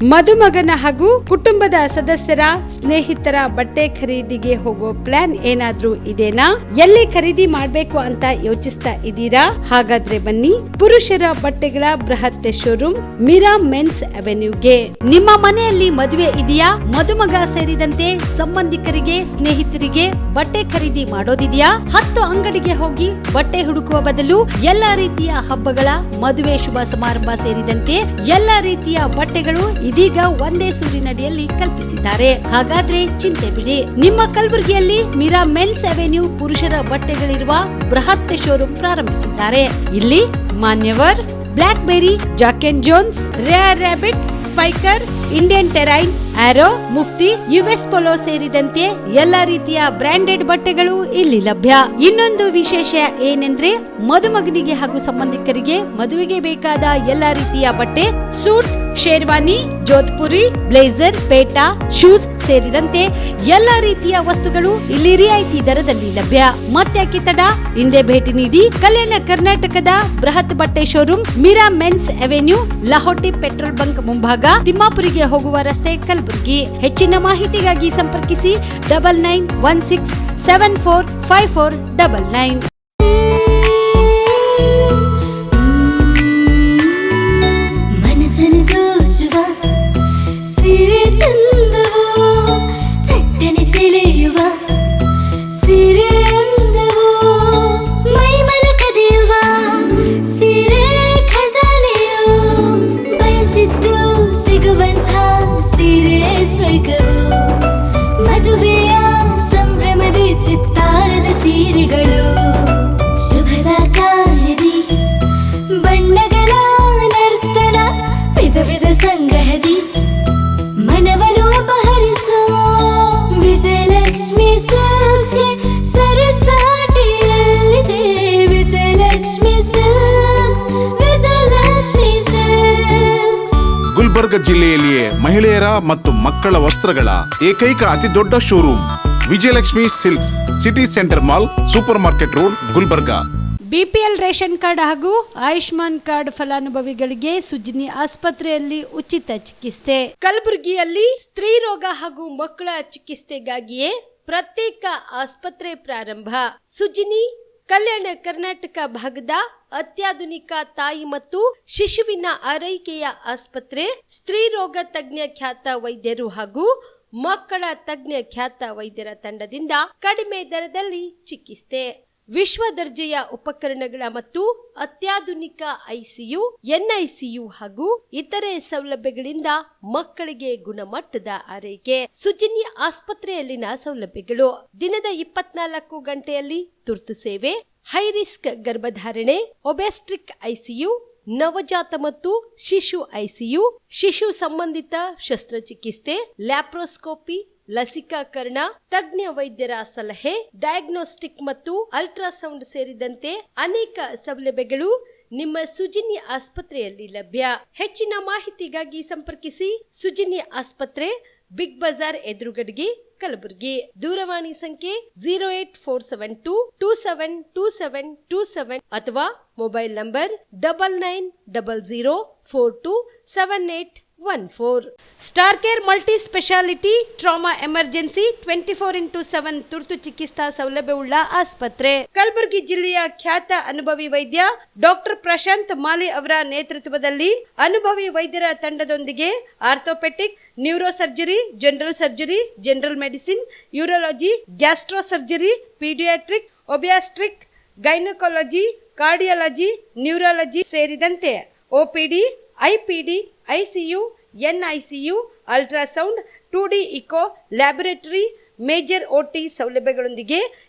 ಮದುಮಗನ ಹಾಗೂ ಕುಟುಂಬದ ಸದಸ್ಯರ ಸ್ನೇಹಿತರ ಬಟ್ಟೆ ಖರೀದಿಗೆ ಹೋಗೋ ಪ್ಲಾನ್ ಏನಾದ್ರೂ ಇದೆನಾ? ಎಲ್ಲಿ ಖರೀದಿ ಮಾಡ್ಬೇಕು ಅಂತ ಯೋಚಿಸ್ತಾ ಇದ್ದೀರಾ? ಹಾಗಾದ್ರೆ ಬನ್ನಿ ಪುರುಷರ ಬಟ್ಟೆಗಳ ಬೃಹತ್ ಶೋರೂಮ್ ಮೀರಾ ಮೆನ್ಸ್ ಅವೆನ್ಯೂಗೆ. ನಿಮ್ಮ ಮನೆಯಲ್ಲಿ ಮದುವೆ ಇದೆಯಾ? ಮದುಮಗ ಸೇರಿದಂತೆ ಸಂಬಂಧಿಕರಿಗೆ ಸ್ನೇಹಿತರಿಗೆ ಬಟ್ಟೆ ಖರೀದಿ ಮಾಡೋದಿದೆಯಾ? 10 ಅಂಗಡಿಗೆ ಹೋಗಿ ಬಟ್ಟೆ ಹುಡುಕುವ ಬದಲು ಎಲ್ಲಾ ರೀತಿಯ ಹಬ್ಬಗಳ ಮದುವೆ ಶುಭ ಸಮಾರಂಭ ಸೇರಿದಂತೆ ಎಲ್ಲಾ ರೀತಿಯ ಬಟ್ಟೆಗಳು ಇದೀಗ ಒಂದೇ ಸೂರಿನಡಿಯಲ್ಲಿ ಕಲ್ಪಿಸಿದ್ದಾರೆ. ಹಾಗಾದ್ರೆ ಚಿಂತೆ ಬಿಡಿ, ನಿಮ್ಮ ಕಲಬುರಗಿಯಲ್ಲಿ ಮೀರಾ ಮೆನ್ಸ್ ಅವೆನ್ಯೂ ಪುರುಷರ ಬಟ್ಟೆಗಳಿರುವ ಬೃಹತ್ ಶೋರೂಮ್ ಪ್ರಾರಂಭಿಸಿದ್ದಾರೆ. ಇಲ್ಲಿ Manyavar, Blackberry, Jack and Jones, Rare Rabbit, Spykar, Indian Terrain, Arrow, Mufti, US Polo ಸೇರಿದಂತೆ ಎಲ್ಲಾ ರೀತಿಯ ಬ್ರಾಂಡೆಡ್ ಬಟ್ಟೆಗಳು ಇಲ್ಲಿ ಲಭ್ಯ. ಇನ್ನೊಂದು ವಿಶೇಷ ಏನೆಂದ್ರೆ ಮದುಮಗನಿಗೆ ಹಾಗೂ ಸಂಬಂಧಿಕರಿಗೆ ಮದುವೆಗೆ ಬೇಕಾದ ಎಲ್ಲಾ ರೀತಿಯ ಬಟ್ಟೆ, ಸೂಟ್, ಶೇರ್ವಾನಿ, ಜೋಧ್ಪುರಿ, ಬ್ಲೇಸರ್, ಪೇಟಾ, ಶೂಸ್ ಸೇರಿದಂತೆ ಎಲ್ಲಾ ರೀತಿಯ ವಸ್ತುಗಳು ಇಲ್ಲಿ ರಿಯಾಯಿತಿ ದರದಲ್ಲಿ ಲಭ್ಯ. ಮತ್ತ್ಯಾಕೆ ತಡ, ಹಿಂದೆ ಭೇಟಿ ನೀಡಿ. ಕಲ್ಯಾಣ ಕರ್ನಾಟಕದ ಬೃಹತ್ ಬಟ್ಟೆ showroom Meera Men's Avenue, Lahoti petrol bunk ಮುಂಭಾಗ, ತಿಮ್ಮಾಪುರಿಗೆ ಹೋಗುವ ರಸ್ತೆ, ಕಲಬುರಗಿ. ಹೆಚ್ಚಿನ ಮಾಹಿತಿಗಾಗಿ ಸಂಪರ್ಕಿಸಿ 9916745499. ಮದುವೆಯ ಸಂಭ್ರಮದ ಚಿತ್ತಾರದ ಸೀರೆಗಳು, ಶುಭದ ಕಾರ್ಯದಿ ಬಣ್ಣಗಳ ನರ್ತನ, ವಿಧ ವಿಧ ಸಂಗ್ರಹದಿ ಮನವನ್ನು ಅಪಹರಿಸೋ ವಿಜಯಲಕ್ಷ್ಮಿ ಸಿಲ್ಕ್ಸ್ಗೆ ಸರಸಾಟಿಯಲ್ಲಿದೆ. Vijayalakshmi silks, Vijayalakshmi silks. ಗುಲ್ಬರ್ಗ ಜಿಲ್ಲೆಯಲ್ಲಿಯೇ ಮಹಿಳೆಯರ ಮತ್ತು ಮಕ್ಕಳ ವಸ್ತ್ರಗಳ ಏಕೈಕ ಅತಿ ದೊಡ್ಡ showroom Vijayalakshmi silks, city centre mall, super market road, Gulbarga. BPL ration card ಹಾಗೂ ಆಯುಷ್ಮಾನ್ ಕಾರ್ಡ್ ಫಲಾನುಭವಿಗಳಿಗೆ ಸುಜ್ನಿ ಆಸ್ಪತ್ರೆಯಲ್ಲಿ ಉಚಿತ ಚಿಕಿತ್ಸೆ. ಕಲಬುರಗಿಯಲ್ಲಿ ಸ್ತ್ರೀ ರೋಗ ಹಾಗೂ ಮಕ್ಕಳ ಚಿಕಿತ್ಸೆಗಾಗಿಯೇ ಪ್ರತ್ಯೇಕ ಆಸ್ಪತ್ರೆ ಪ್ರಾರಂಭ. ಸುಜ್ನಿ ಕಲ್ಯಾಣ ಕರ್ನಾಟಕ ಭಾಗದ ಅತ್ಯಾಧುನಿಕ ತಾಯಿ ಮತ್ತು ಶಿಶುವಿನ ಆರೈಕೆಯ ಆಸ್ಪತ್ರೆ. ಸ್ತ್ರೀ ರೋಗ ತಜ್ಞ ಖ್ಯಾತ ವೈದ್ಯರು ಹಾಗೂ ಮಕ್ಕಳ ತಜ್ಞ ಖ್ಯಾತ ವೈದ್ಯರ ತಂಡದಿಂದ ಕಡಿಮೆ ದರದಲ್ಲಿ ಚಿಕಿತ್ಸೆ, ವಿಶ್ವ ದರ್ಜೆಯ ಉಪಕರಣಗಳ ಮತ್ತು ಅತ್ಯಾಧುನಿಕ ಐಸಿಯು, ಎನ್ಐಸಿಯು ಹಾಗೂ ಇತರೆ ಸೌಲಭ್ಯಗಳಿಂದ ಮಕ್ಕಳಿಗೆ ಗುಣಮಟ್ಟದ ಆರೈಕೆ. ಸುಜಿನಿ ಆಸ್ಪತ್ರೆಯಲ್ಲಿನ ಸೌಲಭ್ಯಗಳು: ದಿನದ 24 ಗಂಟೆಯಲ್ಲಿ ತುರ್ತು ಸೇವೆ, ಹೈ ರಿಸ್ಕ್ ಗರ್ಭಧಾರಣೆ, ಒಬೆಸ್ಟ್ರಿಕ್ ಐಸಿಯು, ನವಜಾತ ಮತ್ತು ಶಿಶು ಐಸಿಯು, ಶಿಶು ಸಂಬಂಧಿತ ಶಸ್ತ್ರಚಿಕಿತ್ಸೆ, ಲ್ಯಾಪ್ರೋಸ್ಕೋಪಿ, ಲಸಿಕಾಕರಣ, ತಜ್ಞ ವೈದ್ಯರ ಸಲಹೆ, ಡಯಾಗ್ನೋಸ್ಟಿಕ್ ಮತ್ತು ಅಲ್ಟ್ರಾಸೌಂಡ್ ಸೇರಿದಂತೆ ಅನೇಕ ಸೌಲಭ್ಯಗಳು ನಿಮ್ಮ ಸುಜಿನಿ ಆಸ್ಪತ್ರೆಯಲ್ಲಿ ಲಭ್ಯ. ಹೆಚ್ಚಿನ ಮಾಹಿತಿಗಾಗಿ ಸಂಪರ್ಕಿಸಿ ಸುಜಿನಿ ಆಸ್ಪತ್ರೆ, ಬಿಗ್ ಬಜಾರ್ ಎದುರುಗಡೆಗೆ, ಕಲಬುರಗಿ. ದೂರವಾಣಿ ಸಂಖ್ಯೆ 08472272727 ಅಥವಾ mobile number 9900427814. Star care multi speciality trauma emergency 24x7 ತುರ್ತು ಚಿಕಿತ್ಸಾ ಸೌಲಭ್ಯವುಳ್ಳ ಆಸ್ಪತ್ರೆ. ಕಲಬುರಗಿ ಜಿಲ್ಲೆಯ ಖ್ಯಾತ ಅನುಭವಿ ವೈದ್ಯ ಡಾಕ್ಟರ್ ಪ್ರಶಾಂತ್ ಮಾಲಿ ಅವರ ನೇತೃತ್ವದಲ್ಲಿ ಅನುಭವಿ ವೈದ್ಯರ ತಂಡದೊಂದಿಗೆ orthopaedic, neuro surgery, general surgery, general medicine, urology, gastro surgery, paediatric, obstetric, gynaecology, cardiology, neurology ಸೇರಿದಂತೆ OPD, IPD, ICU, NICU, ultrasound, 2D echo, laboratory, major OT ಸೌಲಭ್ಯಗಳೊಂದಿಗೆ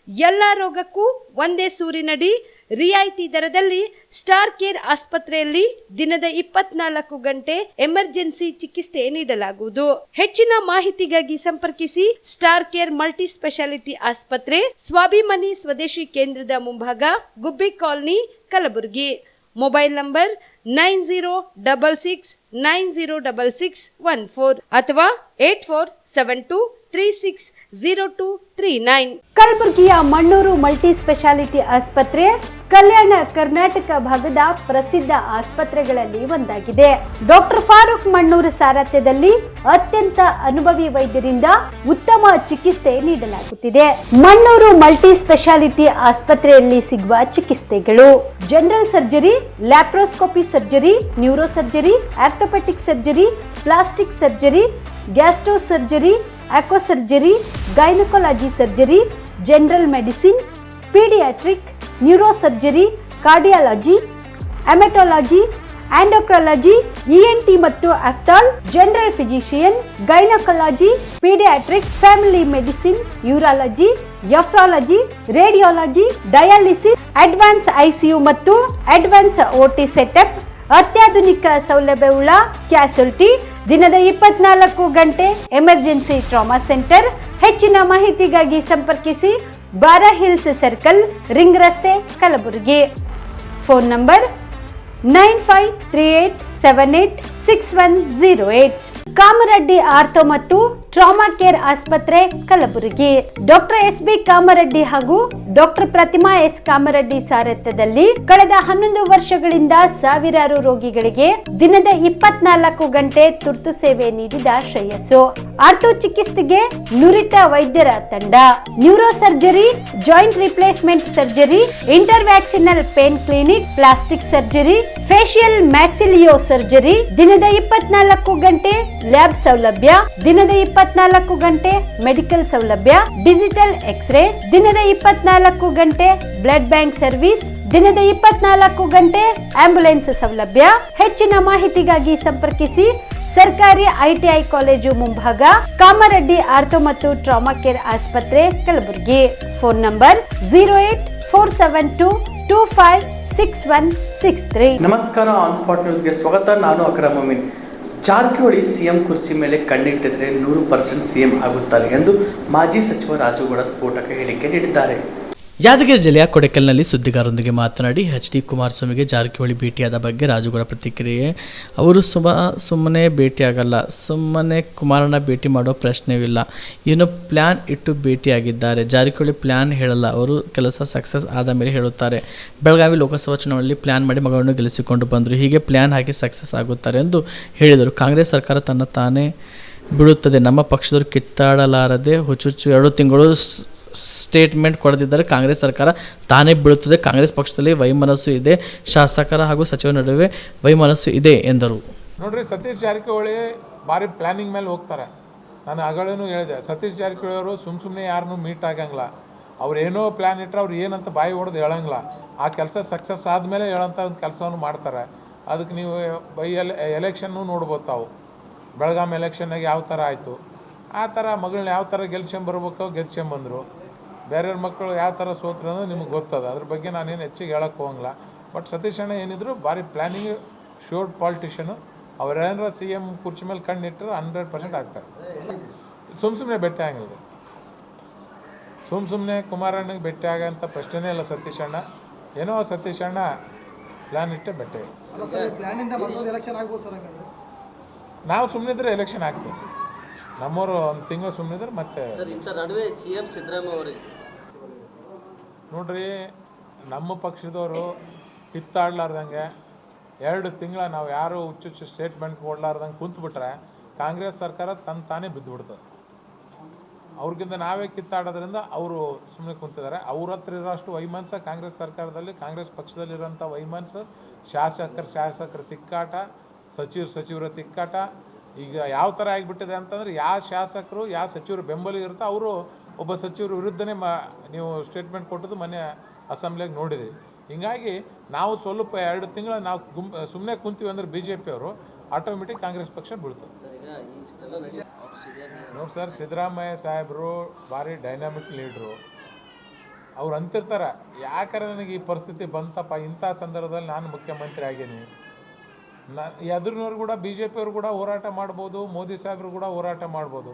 ಎಲ್ಲ ರೋಗಕ್ಕೂ ಒಂದೇ ಸೂರಿನಡಿ ರಿಯಾಯಿತಿ ದರದಲ್ಲಿ ಸ್ಟಾರ್ ಕೇರ್ ಆಸ್ಪತ್ರೆಯಲ್ಲಿ ದಿನದ 24 ಗಂಟೆ ಎಮರ್ಜೆನ್ಸಿ ಚಿಕಿತ್ಸೆ ನೀಡಲಾಗುವುದು. ಹೆಚ್ಚಿನ ಮಾಹಿತಿಗಾಗಿ ಸಂಪರ್ಕಿಸಿ ಸ್ಟಾರ್ ಕೇರ್ ಮಲ್ಟಿ ಸ್ಪೆಷಾಲಿಟಿ ಆಸ್ಪತ್ರೆ, ಸ್ವಾಭಿಮಾನಿ ಸ್ವದೇಶಿ ಕೇಂದ್ರದ ಮುಂಭಾಗ, ಗುಬ್ಬಿ ಕಾಲನಿ, ಕಲಬುರಗಿ. ಮೊಬೈಲ್ ನಂಬರ್ 9066906614 ಅಥವಾ 8472 97360239. ಕಲಬುರಗಿಯ ಮಣ್ಣೂರು ಮಲ್ಟಿ ಸ್ಪೆಷಾಲಿಟಿ ಆಸ್ಪತ್ರೆ ಕಲ್ಯಾಣ ಕರ್ನಾಟಕ ಭಾಗದ ಪ್ರಸಿದ್ಧ ಆಸ್ಪತ್ರೆಗಳಲ್ಲಿ ಒಂದಾಗಿದೆ. ಡಾಕ್ಟರ್ ಫಾರೂಕ್ ಮಣ್ಣೂರು ಸಾರಥ್ಯದಲ್ಲಿ ಅತ್ಯಂತ ಅನುಭವಿ ವೈದ್ಯರಿಂದ ಉತ್ತಮ ಚಿಕಿತ್ಸೆ ನೀಡಲಾಗುತ್ತಿದೆ. ಮಣ್ಣೂರು ಮಲ್ಟಿ ಸ್ಪೆಷಾಲಿಟಿ ಆಸ್ಪತ್ರೆಯಲ್ಲಿ ಸಿಗುವ ಚಿಕಿತ್ಸೆಗಳು: general surgery, laparoscopy surgery, neuro surgery, orthopaedic surgery, plastic surgery, gastro surgery, aqua surgery, gynaecology surgery, general medicine, paediatric, neuro surgery, cardiology, haematology, endocrinology, ENT ಮತ್ತು ophthal, general physician, gynaecology, paediatric, family medicine, urology, nephrology, radiology, dialysis, advance ICU ಮತ್ತು advance OT setup, ಅತ್ಯಾಧುನಿಕ ಸೌಲಭ್ಯವುಳ್ಳ ಕ್ಯಾಸುಲಿಟಿ, ದಿನದ 24 ಗಂಟೆ emergency trauma centre. ಹೆಚ್ಚಿನ ಮಾಹಿತಿಗಾಗಿ ಸಂಪರ್ಕಿಸಿ ಬಾರಾ hills circle, ring ರಸ್ತೆ, Kalaburagi. Phone number 9538786108. Kamareddy ortho ಮತ್ತು ಟ್ರಾಮಾ ಕೇರ್ ಆಸ್ಪತ್ರೆ, ಕಲಬುರಗಿ. Doctor S B. ಕಾಮರೆಡ್ಡಿ ಹಾಗೂ ಡಾಕ್ಟರ್ ಪ್ರತಿಮಾ ಎಸ್. ಕಾಮರೆಡ್ಡಿ ಸಾರಥ್ಯದಲ್ಲಿ ಕಳೆದ 11 ವರ್ಷಗಳಿಂದ ಸಾವಿರಾರು ರೋಗಿಗಳಿಗೆ ದಿನದ 24 ಗಂಟೆ ತುರ್ತು ಸೇವೆ ನೀಡಿದ ಶ್ರೇಯಸ್ಸು. ಆರ್ಥೋ ಚಿಕಿತ್ಸೆಗೆ ನುರಿತ ವೈದ್ಯರ ತಂಡ. Neuro surgery, joint replacement surgery, interventional pain clinic, plastic surgery, facial maxillo surgery, ದಿನದ 24 ಗಂಟೆ ಲ್ಯಾಬ್ ಸೌಲಭ್ಯ, ದಿನದ 24 ಗಂಟೆ ಮೆಡಿಕಲ್ ಸೌಲಭ್ಯ, ಡಿಜಿಟಲ್ ಎಕ್ಸ್ರೇ, ದಿನದ 24 ಗಂಟೆ ಬ್ಲಡ್ ಬ್ಯಾಂಕ್ ಸರ್ವಿಸ್, ದಿನದ 24 ಗಂಟೆ ಆಂಬ್ಯುಲೆನ್ಸ್ ಸೌಲಭ್ಯ. ಹೆಚ್ಚಿನ ಮಾಹಿತಿಗಾಗಿ ಸಂಪರ್ಕಿಸಿ ಸರ್ಕಾರಿ ಐಟಿಐ ಕಾಲೇಜು ಮುಂಭಾಗ, ಕಾಮರೆಡ್ಡಿ ಆರ್ಥೋ ಮತ್ತು ಟ್ರಾಮಾ ಕೇರ್ ಆಸ್ಪತ್ರೆ, ಕಲಬುರಗಿ. Phone number 08472256163. ನಮಸ್ಕಾರ, ಆನ್ ಸ್ಪಾಟ್ ನ್ಯೂಸ್ಗೆ ಸ್ವಾಗತ. ನಾನು ಅಕ್ರಮ್ ಅಮೀನ್. ಜಾರಕಿಹೊಳಿ ಸಿಎಂ ಕುರ್ಚಿ ಮೇಲೆ ಕಣ್ಣಿಟ್ಟಿದ್ರೆ 100% ಸಿಎಂ ಆಗುತ್ತಾರೆ ಎಂದು ಮಾಜಿ ಸಚಿವ ರಾಜುಗೌಡ ಸ್ಫೋಟಕ ಹೇಳಿಕೆ ನೀಡಿದ್ದಾರೆ. ಯಾದಗಿರಿ ಜಿಲ್ಲೆಯ ಕೊಡೆಕಲ್ನಲ್ಲಿ ಸುದ್ದಿಗಾರರೊಂದಿಗೆ ಮಾತನಾಡಿ ಎಚ್.ಡಿ. ಕುಮಾರಸ್ವಾಮಿಗೆ ಜಾರಕಿಹೊಳಿ ಭೇಟಿಯಾದ ಬಗ್ಗೆ ರಾಜುಗೌಡ ಪ್ರತಿಕ್ರಿಯೆ. ಅವರು ಸುಮ್ಮನೆ ಭೇಟಿಯಾಗಲ್ಲ, ಸುಮ್ಮನೆ ಕುಮಾರಣ್ಣ ಭೇಟಿ ಮಾಡೋ ಪ್ರಶ್ನೆವಿಲ್ಲ. ಏನೋ ಪ್ಲ್ಯಾನ್ ಇಟ್ಟು ಭೇಟಿಯಾಗಿದ್ದಾರೆ. ಜಾರಕಿಹೊಳಿ ಪ್ಲ್ಯಾನ್ ಹೇಳಲ್ಲ, ಅವರು ಕೆಲಸ ಸಕ್ಸಸ್ ಆದ ಮೇಲೆ ಹೇಳುತ್ತಾರೆ. ಬೆಳಗಾವಿ ಲೋಕಸಭಾ ಚುನಾವಣೆಯಲ್ಲಿ ಪ್ಲ್ಯಾನ್ ಮಾಡಿ ಮಗಳನ್ನು ಗೆಲ್ಲಿಸಿಕೊಂಡು ಬಂದರು. ಹೀಗೆ ಪ್ಲ್ಯಾನ್ ಹಾಕಿ ಸಕ್ಸಸ್ ಆಗುತ್ತಾರೆ ಎಂದು ಹೇಳಿದರು. ಕಾಂಗ್ರೆಸ್ ಸರ್ಕಾರ ತನ್ನ ತಾನೇ ಬಿಡುತ್ತದೆ. ನಮ್ಮ ಪಕ್ಷದವರು ಕಿತ್ತಾಡಲಾರದೆ ಹುಚ್ಚುಚ್ಚು 2 ತಿಂಗಳು ಸ್ಟೇಟ್ಮೆಂಟ್ ಕೊಡದಿದ್ದರೆ ಕಾಂಗ್ರೆಸ್ ಸರ್ಕಾರ ತಾನೇ ಬೀಳುತ್ತದೆ. ಕಾಂಗ್ರೆಸ್ ಪಕ್ಷದಲ್ಲಿ ವೈಮನಸ್ಸು ಇದೆ, ಶಾಸಕರ ಹಾಗೂ ಸಚಿವರ ನಡುವೆ ವೈಮನಸ್ಸು ಇದೆ ಎಂದರು. ನೋಡ್ರಿ, ಸತೀಶ್ ಜಾರಕಿಹೊಳಿ ಭಾರಿ ಪ್ಲ್ಯಾನಿಂಗ್ ಮೇಲೆ ಹೋಗ್ತಾರೆ. ನಾನು ಆಗಳೇನು ಹೇಳಿದೆ, ಸತೀಶ್ ಜಾರಕಿಹೊಳಿ ಅವರು ಸುಮ್ಮನೆ ಯಾರನ್ನೂ ಮೀಟ್ ಆಗಂಗಿಲ್ಲ. ಅವ್ರು ಏನೋ ಪ್ಲ್ಯಾನ್ ಇಟ್ಟರೆ ಅವ್ರು ಏನಂತ ಬಾಯಿ ಹೊಡೆದು ಹೇಳಂಗಿಲ್ಲ. ಆ ಕೆಲಸ ಸಕ್ಸಸ್ ಆದಮೇಲೆ ಹೇಳೋಂಥ ಒಂದು ಕೆಲಸವನ್ನು ಮಾಡ್ತಾರೆ. ಅದಕ್ಕೆ ನೀವು ಎಲೆಕ್ಷನ್ನು ನೋಡ್ಬೋದು. ತಾವು ಬೆಳಗಾವಿ ಎಲೆಕ್ಷನ್ನಾಗ ಯಾವ ಥರ ಆಯಿತು, ಆ ಥರ ಮಗಳನ್ನ ಯಾವ ಥರ ಗೆಲ್ಸ್ಕೊಂಬರ್ಬೇಕು, ಗೆಲ್ಸ್ಕೊಂಬಂದರು. ಬೇರೆಯವ್ರ ಮಕ್ಕಳು ಯಾವ ಥರ ಸೋತ್ರು ಅನ್ನೋದು ನಿಮಗೆ ಗೊತ್ತದ. ಅದ್ರ ಬಗ್ಗೆ ನಾನೇನು ಹೆಚ್ಚಿಗೆ ಹೇಳೋಕ್ಕೆ ಹೋಗಂಗಿಲ್ಲ. ಬಟ್ ಸತೀಶ್ ಅಣ್ಣ ಏನಿದ್ರು ಭಾರಿ ಪ್ಲ್ಯಾನಿಂಗ್, ಶೋರ್ಡ್ ಪಾಲಿಟಿಷನು. ಅವ್ರೇನಾರ CM ಕುರ್ಚಿ ಮೇಲೆ ಕಣ್ಣಿಟ್ಟರೆ 100% ಆಗ್ತಾರೆ. ಸುಮ್ಮನೆ ಭೇಟಿ ಆಗಂಗಿಲ್ಲ. ಸುಮ್ಮನೆ ಕುಮಾರಣ್ಣಗೆ ಭೇಟಿ ಆಗೋಂಥ ಪ್ರಶ್ನೆನೇ ಇಲ್ಲ ಸತೀಶ್ ಅಣ್ಣ. ಏನೋ ಸತೀಶ್ ಅಣ್ಣ ಪ್ಲ್ಯಾನ್ ಇಟ್ಟೆ ಭೇಟಿ. ನಾವು ಸುಮ್ಮನಿದ್ರೆ ಎಲೆಕ್ಷನ್ ಆಗ್ತೀವಿ. ನಮ್ಮವರು 1 ತಿಂಗಳು ಸುಮ್ಮನಿದ್ರೆ ಮತ್ತೆ ನಡುವೆ CM ಸಿದ್ದರಾಮಯ್ಯ ಅವರೇ ನೋಡ್ರಿ, ನಮ್ಮ ಪಕ್ಷದವರು ಕಿತ್ತಾಡ್ಲಾರ್ದಂಗೆ 2 ತಿಂಗಳ ನಾವು ಯಾರು ಹುಚ್ಚುಚ್ಚು ಸ್ಟೇಟ್ಮೆಂಟ್ ಕೊಡ್ಲಾರ್ದಂಗೆ ಕುಂತ್ಬಿಟ್ರೆ ಕಾಂಗ್ರೆಸ್ ಸರ್ಕಾರ ತಾನೇ ಬಿದ್ದುಬಿಡ್ತದೆ. ಅವ್ರಿಗಿಂತ ನಾವೇ ಕಿತ್ತಾಡೋದ್ರಿಂದ ಅವರು ಸುಮ್ಮನೆ ಕುಂತಿದ್ದಾರೆ. ಅವ್ರ ಹತ್ರ ಇರೋಷ್ಟು ವೈಮನ್ಸ ಕಾಂಗ್ರೆಸ್ ಸರ್ಕಾರದಲ್ಲಿ, ಕಾಂಗ್ರೆಸ್ ಪಕ್ಷದಲ್ಲಿರೋಂಥ ವೈಮನ್ಸ್, ಶಾಸಕರ ತಿಕ್ಕಾಟ, ಸಚಿವರ ತಿಕ್ಕಾಟ. ಈಗ ಯಾವ ಥರ ಆಗಿಬಿಟ್ಟಿದೆ ಅಂತಂದರೆ, ಯಾವ ಶಾಸಕರು ಯಾವ ಸಚಿವರು ಬೆಂಬಲ ಇರುತ್ತೋ ಅವರು ಒಬ್ಬ ಸಚಿವರ ವಿರುದ್ಧನೇ ನೀವು ಸ್ಟೇಟ್ಮೆಂಟ್ ಕೊಟ್ಟದ್ದು ಮೊನ್ನೆ ಅಸೆಂಬ್ಲಿಯಾಗಿ ನೋಡಿದ್ರಿ. ಹೀಗಾಗಿ ನಾವು ಸ್ವಲ್ಪ 2 ತಿಂಗಳು ನಾವು ಸುಮ್ಮನೆ ಕುಂತೀವಿ ಅಂದರೆ BJP ಅವರು ಆಟೋಮೆಟಿಕ್ ಕಾಂಗ್ರೆಸ್ ಪಕ್ಷ ಬೀಳ್ತದೆ. ನೋಡಿ ಸರ್, ಸಿದ್ದರಾಮಯ್ಯ ಸಾಹೇಬರು ಭಾರಿ ಡೈನಾಮಿಕ್ ಲೀಡ್ರು. ಅವ್ರು ಅಂತಿರ್ತಾರೆ, ಯಾಕಂದ್ರೆ ನನಗೆ ಈ ಪರಿಸ್ಥಿತಿ ಬಂತಪ್ಪ, ಇಂಥ ಸಂದರ್ಭದಲ್ಲಿ ನಾನು ಮುಖ್ಯಮಂತ್ರಿ ಆಗೀನಿ. ಎದುರಿನವ್ರು ಕೂಡ BJP ಅವರು ಕೂಡ ಹೋರಾಟ ಮಾಡ್ಬೋದು, ಮೋದಿ ಸಾಹೇಬರು ಕೂಡ ಹೋರಾಟ ಮಾಡ್ಬೋದು.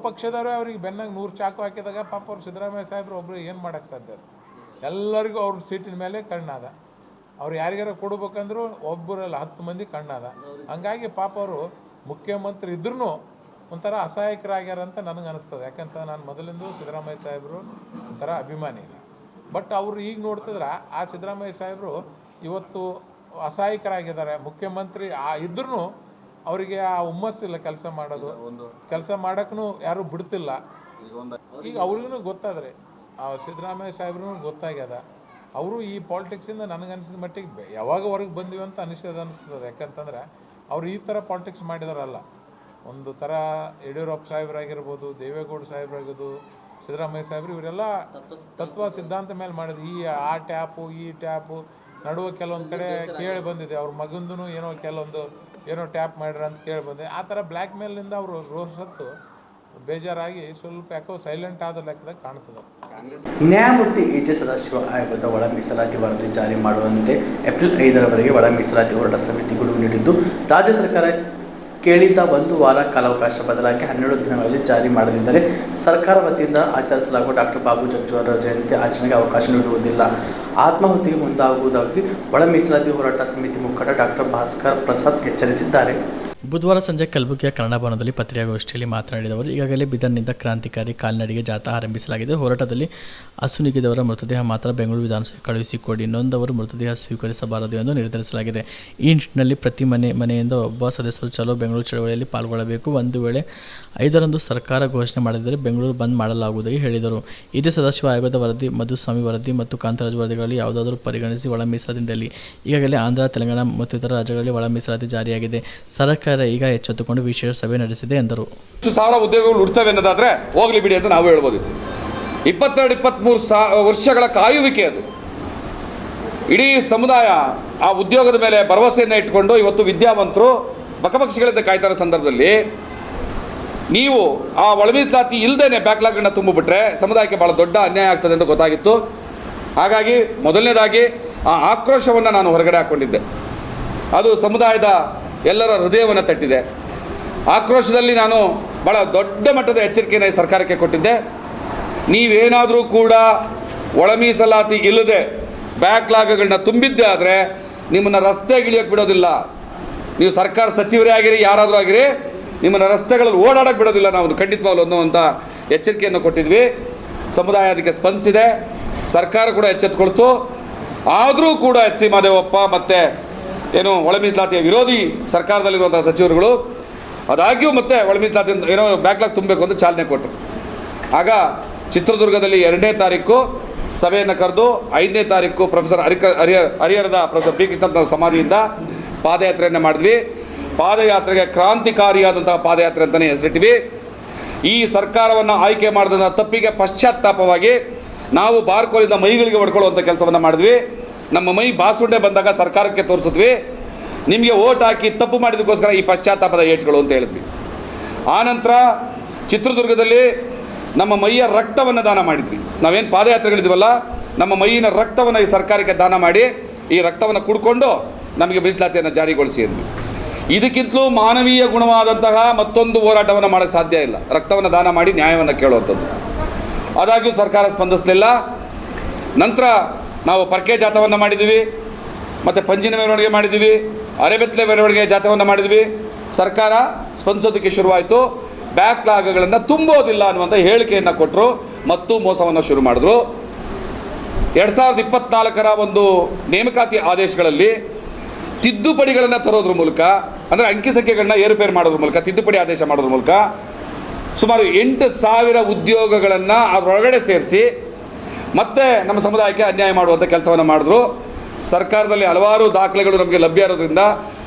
ಪಕ್ಷದವರೇ ಅವ್ರಿಗೆ ಬೆನ್ನಾಗ 100 ಚಾಕು ಹಾಕಿದಾಗ ಪಾಪ ಅವ್ರು ಸಿದ್ದರಾಮಯ್ಯ ಸಾಹೇಬರು ಒಬ್ಬರು ಏನು ಮಾಡೋಕ್ಕೆ ಸಾಧ್ಯ? ಎಲ್ಲರಿಗೂ ಅವ್ರ ಸೀಟಿನ ಮೇಲೆ ಕಣ್ಣಾದ. ಅವ್ರು ಯಾರಿಗಾರ ಕೊಡ್ಬೇಕಂದ್ರೂ ಒಬ್ಬರಲ್ಲ 10 ಮಂದಿ ಕಣ್ಣಾದ. ಹಂಗಾಗಿ ಪಾಪ ಅವರು ಮುಖ್ಯಮಂತ್ರಿ ಇದ್ರೂ ಒಂಥರ ಅಸಹಾಯಕರಾಗ್ಯಾರ ಅಂತ ನನಗೆ ಅನಿಸ್ತದೆ. ಯಾಕಂತ ನಾನು ಮೊದಲಿಂದ ಸಿದ್ದರಾಮಯ್ಯ ಸಾಹೇಬರು ಒಂಥರ ಅಭಿಮಾನಿ ಇಲ್ಲ. ಬಟ್ ಅವರು ಈಗ ನೋಡ್ತಿದ್ರೆ ಆ ಸಿದ್ದರಾಮಯ್ಯ ಸಾಹೇಬರು ಇವತ್ತು ಅಸಹಾಯಕರಾಗಿದ್ದಾರೆ. ಮುಖ್ಯಮಂತ್ರಿ ಇದ್ರೂ ಅವರಿಗೆ ಆ ಹುಮ್ಮಸ್ಸಿಲ್ಲ ಕೆಲಸ ಮಾಡೋದು, ಕೆಲಸ ಮಾಡೋಕ್ಕೂ ಯಾರೂ ಬಿಡ್ತಿಲ್ಲ. ಈಗ ಅವ್ರಿಗೂ ಗೊತ್ತಾದ್ರೆ ಸಿದ್ದರಾಮಯ್ಯ ಸಾಹೇಬ್ರಿಗೂ ಗೊತ್ತಾಗ್ಯದ. ಅವರು ಈ ಪಾಲಿಟಿಕ್ಸಿಂದ ನನಗನ್ಸಿದ ಮಟ್ಟಿಗೆ ಯಾವಾಗ ಹೊರಗೆ ಬಂದಿವಿ ಅಂತ ಅನಿಸ್ತದೆ. ಯಾಕಂತಂದ್ರೆ ಅವ್ರು ಈ ಥರ ಪಾಲಿಟಿಕ್ಸ್ ಮಾಡಿದಾರಲ್ಲ. ಒಂದು ಥರ ಯಡಿಯೂರಪ್ಪ ಸಾಹೇಬ್ರಾಗಿರ್ಬೋದು, ದೇವೇಗೌಡ ಸಾಹೇಬ್ರಾಗಿರ್ಬೋದು, ಸಿದ್ದರಾಮಯ್ಯ ಸಾಹೇಬ್ರು ಇವರೆಲ್ಲ ತತ್ವ ಸಿದ್ಧಾಂತ ಮೇಲೆ ಮಾಡಿದ್ರು. ಆ ಟ್ಯಾಪು ಈ ಟ್ಯಾಪು ನಡುವೆ ಕೆಲವೊಂದು ಕಡೆ ಕೇಳಿ ಬಂದಿದೆ. ಅವ್ರ ಮಗಂದು ಏನೋ ಟ್ಯಾಪ್ ಮಾಡ್ರ ಅಂತ ಕೇಳಿ ಬಂದಿದೆ. ಆ ಥರ ಬ್ಲ್ಯಾಕ್ ಮೇಲಿಂದ ಅವರು ರೋಷತ್ತು ಬೇಜಾರಾಗಿ ಸ್ವಲ್ಪ ಯಾಕೋ ಸೈಲೆಂಟ್ ಆದ ಲೆಕ್ಕದಾಗ ಕಾಣ್ತದೆ. ನ್ಯಾಯಮೂರ್ತಿ ಎ.ಜೆ. ಸದಾಶಿವ ಆಯೋಗದ ಒಳ ಮೀಸಲಾತಿ ವರದಿ ಜಾರಿ ಮಾಡುವಂತೆ ಏಪ್ರಿಲ್ 5ರವರೆಗೆ ಒಳ ಮೀಸಲಾತಿ ಹೋರಾಟ ಸಮಿತಿ ಗಡುವು ನೀಡಿದ್ದು, ರಾಜ್ಯ ಸರ್ಕಾರ ಕೇಳಿದ್ದ 1 ವಾರ ಕಾಲಾವಕಾಶ ಬದಲಾಗಿ 12 ದಿನಗಳಲ್ಲಿ ಜಾರಿ ಮಾಡದಿದ್ದರೆ ಸರ್ಕಾರ ವತಿಯಿಂದ ಆಚರಿಸಲಾಗುವ ಡಾಕ್ಟರ್ ಬಾಬು ಜಗಜೀವನರಾವ್ ಜಯಂತಿ ಆಚರಣೆಗೆ ಅವಕಾಶ ನೀಡುವುದಿಲ್ಲ, ಆತ್ಮಾಹುತಿಗೆ ಮುಂದಾಗುವುದಾಗಿ ಒಳ ಮೀಸಲಾತಿ ಹೋರಾಟ ಸಮಿತಿ ಮುಖಂಡ ಡಾಕ್ಟರ್ ಭಾಸ್ಕರ್ ಪ್ರಸಾದ್ ಎಚ್ಚರಿಸಿದ್ದಾರೆ. ಬುಧವಾರ ಸಂಜೆ ಕಲಬುರಗಿಯ ಕನ್ನಡ ಭವನದಲ್ಲಿ ಪತ್ರಿಕಾಗೋಷ್ಠಿಯಲ್ಲಿ ಮಾತನಾಡಿದವರು, ಈಗಾಗಲೇ ಬೀದರ್ನಿಂದ ಕ್ರಾಂತಿಕಾರಿ ಕಾಲ್ನಡಿಗೆ ಜಾಥಾ ಆರಂಭಿಸಲಾಗಿದೆ. ಹೋರಾಟದಲ್ಲಿ ಅಸುನೀಗಿದವರ ಮೃತದೇಹ ಮಾತ್ರ ಬೆಂಗಳೂರು ವಿಧಾನಸಭೆ ಕಳುಹಿಸಿಕೊಡಿ, ನೊಂದವರು ಮೃತದೇಹ ಸ್ವೀಕರಿಸಬಾರದು ಎಂದು ನಿರ್ಧರಿಸಲಾಗಿದೆ. ಈ ನಿಟ್ಟಿನಲ್ಲಿ ಪ್ರತಿ ಮನೆಯಿಂದ ಒಬ್ಬ ಸದಸ್ಯರು ಚಲೋ ಬೆಂಗಳೂರು ಚಳವಳಿಯಲ್ಲಿ ಪಾಲ್ಗೊಳ್ಳಬೇಕು. ಒಂದು ವೇಳೆ 5ರಂದು ಸರ್ಕಾರ ಘೋಷಣೆ ಮಾಡಿದರೆ ಬೆಂಗಳೂರು ಬಂದ್ ಮಾಡಲಾಗುವುದಾಗಿ ಹೇಳಿದರು. ಎ.ಜೆ. ಸದಾಶಿವ ಆಯೋಗದ ವರದಿ, ಮಧುಸ್ವಾಮಿ ವರದಿ ಮತ್ತು ಕಾಂತರಾಜು ವರದಿಗಳಲ್ಲಿ ಯಾವುದಾದರೂ ಪರಿಗಣಿಸಿ ಒಳ ಮೀಸಲಾತಿ ನೀಡಲಿ. ಈಗಾಗಲೇ ಆಂಧ್ರ, ತೆಲಂಗಾಣ ಮತ್ತಿತರ ರಾಜ್ಯಗಳಲ್ಲಿ ಒಳ ಮೀಸಲಾತಿ ಜಾರಿಯಾಗಿದೆ. ಸರ್ಕಾರ ಈಗ ಎಚ್ಚೆತ್ತುಕೊಂಡು ವಿಶೇಷ ಸಭೆ ನಡೆಸಿದೆ ಎಂದರು. 1000 ಉದ್ಯೋಗಗಳು ಉಡ್ತವೆ ಅನ್ನೋದಾದರೆ ಹೋಗಲಿ ಬಿಡಿ ಅಂತ ನಾವು ಹೇಳ್ಬೋದಿತ್ತು. 22-23 ವರ್ಷಗಳ ಕಾಯುವಿಕೆ ಅದು. ಇಡೀ ಸಮುದಾಯ ಆ ಉದ್ಯೋಗದ ಮೇಲೆ ಭರವಸೆಯನ್ನು ಇಟ್ಕೊಂಡು ಇವತ್ತು ವಿದ್ಯಾವಂತರು ಬಕಪಕ್ಷಿಗಳಿಂದ ಕಾಯ್ತಾರೋ ಸಂದರ್ಭದಲ್ಲಿ ನೀವು ಆ ಒಳ ಮೀಸಲಾತಿ ಇಲ್ಲದೇ ಬ್ಯಾಕ್ಲಾಗ್ಗಳನ್ನ ತುಂಬಿಬಿಟ್ರೆ ಸಮುದಾಯಕ್ಕೆ ಭಾಳ ದೊಡ್ಡ ಅನ್ಯಾಯ ಆಗ್ತದೆ ಅಂತ ಗೊತ್ತಾಗಿತ್ತು. ಹಾಗಾಗಿ ಮೊದಲನೇದಾಗಿ ಆ ಆಕ್ರೋಶವನ್ನು ನಾನು ಹೊರಗಡೆ ಹಾಕ್ಕೊಂಡಿದ್ದೆ. ಅದು ಸಮುದಾಯದ ಎಲ್ಲರ ಹೃದಯವನ್ನು ತಟ್ಟಿದೆ. ಆಕ್ರೋಶದಲ್ಲಿ ನಾನು ಭಾಳ ದೊಡ್ಡ ಮಟ್ಟದ ಎಚ್ಚರಿಕೆಯನ್ನು ಸರ್ಕಾರಕ್ಕೆ ಕೊಟ್ಟಿದ್ದೆ. ನೀವೇನಾದರೂ ಕೂಡ ಒಳ ಮೀಸಲಾತಿ ಇಲ್ಲದೆ ಬ್ಯಾಕ್ಲಾಗ್ಗಳನ್ನ ತುಂಬಿದ್ದೆ ಆದರೆ ನಿಮ್ಮನ್ನು ರಸ್ತೆಗೆ ಇಳಿಯೋಕ್ಕೆ ಬಿಡೋದಿಲ್ಲ. ನೀವು ಸರ್ಕಾರ ಸಚಿವರೇ ಆಗಿರಿ, ಯಾರಾದರೂ ಆಗಿರಿ, ನಿಮ್ಮನ್ನು ರಸ್ತೆಗಳಲ್ಲಿ ಓಡಾಡೋಕ್ಕೆ ಬಿಡೋದಿಲ್ಲ ನಾವು ಖಂಡಿತವಾಗ್ಲೂ ಅನ್ನುವಂಥ ಎಚ್ಚರಿಕೆಯನ್ನು ಕೊಟ್ಟಿದ್ವಿ. ಸಮುದಾಯ ಅದಕ್ಕೆ ಸ್ಪಂದಿಸಿದೆ, ಸರ್ಕಾರ ಕೂಡ ಎಚ್ಚೆತ್ತುಕೊಳ್ತು. ಆದರೂ ಕೂಡ ಎಚ್.ಸಿ. ಮಹದೇವಪ್ಪ ಮತ್ತು ಏನು ಒಳ ಮೀಸಲಾತಿಯ ವಿರೋಧಿ ಸರ್ಕಾರದಲ್ಲಿರುವಂಥ ಸಚಿವರುಗಳು ಆದಾಗ್ಯೂ ಮತ್ತೆ ಒಳ ಮೀಸಲಾತಿ ಏನೋ ಬ್ಯಾಕ್ಲಾಗ್ ತುಂಬಬೇಕು ಅಂತ ಚಾಲನೆ ಕೊಟ್ಟರು. ಆಗ ಚಿತ್ರದುರ್ಗದಲ್ಲಿ 2ನೇ ತಾರೀಕು ಸಭೆಯನ್ನು ಕರೆದು 5ನೇ ತಾರೀಕು ಪ್ರೊಫೆಸರ್ ಹರಿಹರದ ಪ್ರೊಫೆಸರ್ ಪಿ ಕೃಷ್ಣಪ್ಪನವರ ಸಮಾಧಿಯಿಂದ ಪಾದಯಾತ್ರೆಯನ್ನು ಮಾಡಿದ್ವಿ. ಪಾದಯಾತ್ರೆಗೆ ಕ್ರಾಂತಿಕಾರಿಯಾದಂತಹ ಪಾದಯಾತ್ರೆ ಅಂತಲೇ ಹೆಸರಿಟ್ವಿ. ಈ ಸರ್ಕಾರವನ್ನು ಆಯ್ಕೆ ಮಾಡಿದ ತಪ್ಪಿಗೆ ಪಶ್ಚಾತ್ತಾಪವಾಗಿ ನಾವು ಬಾರ್ಕೋಲಿಂದ ಮೈಗಳಿಗೆ ಹೊಡ್ಕೊಳ್ಳುವಂಥ ಕೆಲಸವನ್ನು ಮಾಡಿದ್ವಿ. ನಮ್ಮ ಮೈ ಬಾಸುಂಡೆ ಬಂದಾಗ ಸರ್ಕಾರಕ್ಕೆ ತೋರಿಸಿದ್ವಿ, ನಿಮಗೆ ಓಟ್ ಹಾಕಿ ತಪ್ಪು ಮಾಡಿದಕ್ಕೋಸ್ಕರ ಈ ಪಶ್ಚಾತ್ತಾಪದ ಏಟ್ಗಳು ಅಂತ ಹೇಳಿದ್ವಿ. ಆನಂತರ ಚಿತ್ರದುರ್ಗದಲ್ಲಿ ನಮ್ಮ ಮೈಯ ರಕ್ತವನ್ನು ದಾನ ಮಾಡಿದ್ವಿ. ನಾವೇನು ಪಾದಯಾತ್ರೆಗಳಿದ್ವಲ್ಲ, ನಮ್ಮ ಮೈಯಿನ ರಕ್ತವನ್ನು ಈ ಸರ್ಕಾರಕ್ಕೆ ದಾನ ಮಾಡಿ ಈ ರಕ್ತವನ್ನು ಕುಡ್ಕೊಂಡು ನಮಗೆ ಮೀಸಲಾತಿಯನ್ನು ಜಾರಿಗೊಳಿಸಿ ಅಂದ್ವಿ. ಇದಕ್ಕಿಂತಲೂ ಮಾನವೀಯ ಗುಣವಾದಂತಹ ಮತ್ತೊಂದು ಹೋರಾಟವನ್ನು ಮಾಡೋಕ್ಕೆ ಸಾಧ್ಯ ಇಲ್ಲ, ರಕ್ತವನ್ನು ದಾನ ಮಾಡಿ ನ್ಯಾಯವನ್ನು ಕೇಳುವಂಥದ್ದು. ಆದಾಗ್ಯೂ ಸರ್ಕಾರ ಸ್ಪಂದಿಸಲಿಲ್ಲ. ನಂತರ ನಾವು ಪರ್ಕೆ ಜಾಥವನ್ನು ಮಾಡಿದ್ವಿ, ಮತ್ತು ಪಂಜಿನ ಮೆರವಣಿಗೆ ಮಾಡಿದ್ವಿ, ಅರೆಬೆತ್ತಲೆ ಮೆರವಣಿಗೆ ಜಾಥವನ್ನು ಮಾಡಿದ್ವಿ. ಸರ್ಕಾರ ಸ್ಪಂದಿಸೋದಕ್ಕೆ ಶುರುವಾಯಿತು. ಬ್ಯಾಕ್ಲಾಗ್ಗಳನ್ನು ತುಂಬೋದಿಲ್ಲ ಅನ್ನುವಂಥ ಹೇಳಿಕೆಯನ್ನು ಕೊಟ್ಟರು ಮತ್ತು ಮೋಸವನ್ನು ಶುರು ಮಾಡಿದ್ರು. 2024ರ ಒಂದು ನೇಮಕಾತಿ ಆದೇಶಗಳಲ್ಲಿ ತಿದ್ದುಪಡಿಗಳನ್ನು ತರೋದ್ರ ಮೂಲಕ, ಅಂದರೆ ಅಂಕಿ ಸಂಖ್ಯೆಗಳನ್ನ ಏರುಪೇರು ಮಾಡೋದ್ರ ಮೂಲಕ, ತಿದ್ದುಪಡಿ ಆದೇಶ ಮಾಡೋದ್ರ ಮೂಲಕ ಸುಮಾರು 8,000 ಉದ್ಯೋಗಗಳನ್ನು ಅದರೊಳಗಡೆ ಸೇರಿಸಿ ಮತ್ತೆ ನಮ್ಮ ಸಮುದಾಯಕ್ಕೆ ಅನ್ಯಾಯ ಮಾಡುವಂಥ ಕೆಲಸವನ್ನು ಮಾಡಿದ್ರು. ಸರ್ಕಾರದಲ್ಲಿ ಹಲವಾರು ದಾಖಲೆಗಳು ನಮಗೆ ಲಭ್ಯ ಇರೋದ್ರಿಂದ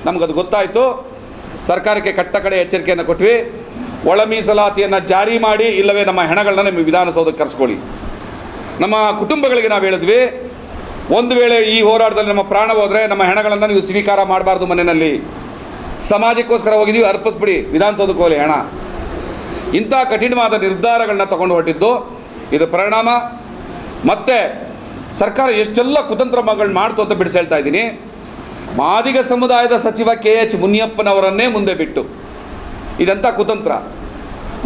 ನಮಗದು ಗೊತ್ತಾಯಿತು. ಸರ್ಕಾರಕ್ಕೆ ಕಟ್ಟಕಡೆ ಎಚ್ಚರಿಕೆಯನ್ನು ಕೊಟ್ವಿ. ಒಳ ಮೀಸಲಾತಿಯನ್ನು ಜಾರಿ ಮಾಡಿ, ಇಲ್ಲವೇ ನಮ್ಮ ಹೆಣಗಳನ್ನ ನಿಮ್ಮ ವಿಧಾನಸೌಧಕ್ಕೆ ಕರೆಸ್ಕೊಳ್ಳಿ. ನಮ್ಮ ಕುಟುಂಬಗಳಿಗೆ ನಾವು ಹೇಳಿದ್ವಿ, ಒಂದು ವೇಳೆ ಈ ಹೋರಾಟದಲ್ಲಿ ನಮ್ಮ ಪ್ರಾಣ ಹೋದರೆ ನಮ್ಮ ಹೆಣಗಳನ್ನು ನೀವು ಸ್ವೀಕಾರ ಮಾಡಬಾರ್ದು. ಮನೆಯಲ್ಲಿ ಸಮಾಜಕ್ಕೋಸ್ಕರ ಹೋಗಿದ್ದೀವಿ, ಅರ್ಪಿಸ್ಬಿಡಿ, ವಿಧಾನಸೌಧಕ್ಕೆ ಹೋಗಲಿ ಹೆಣ. ಇಂಥ ಕಠಿಣವಾದ ನಿರ್ಧಾರಗಳನ್ನ ತಗೊಂಡು ಹೊರಟಿದ್ದು. ಇದರ ಪರಿಣಾಮ ಮತ್ತೆ ಸರ್ಕಾರ ಎಷ್ಟೆಲ್ಲ ಕುತಂತ್ರಗಳು ಮಾಡ್ತು ಅಂತ ಬಿಡಿಸಿ ಹೇಳ್ತಾ ಇದ್ದೀನಿ. ಮಾದಿಗ ಸಮುದಾಯದ ಸಚಿವ KH ಮುನಿಯಪ್ಪನವರನ್ನೇ ಮುಂದೆ ಬಿಟ್ಟು ಇದಂಥ ಕುತಂತ್ರ.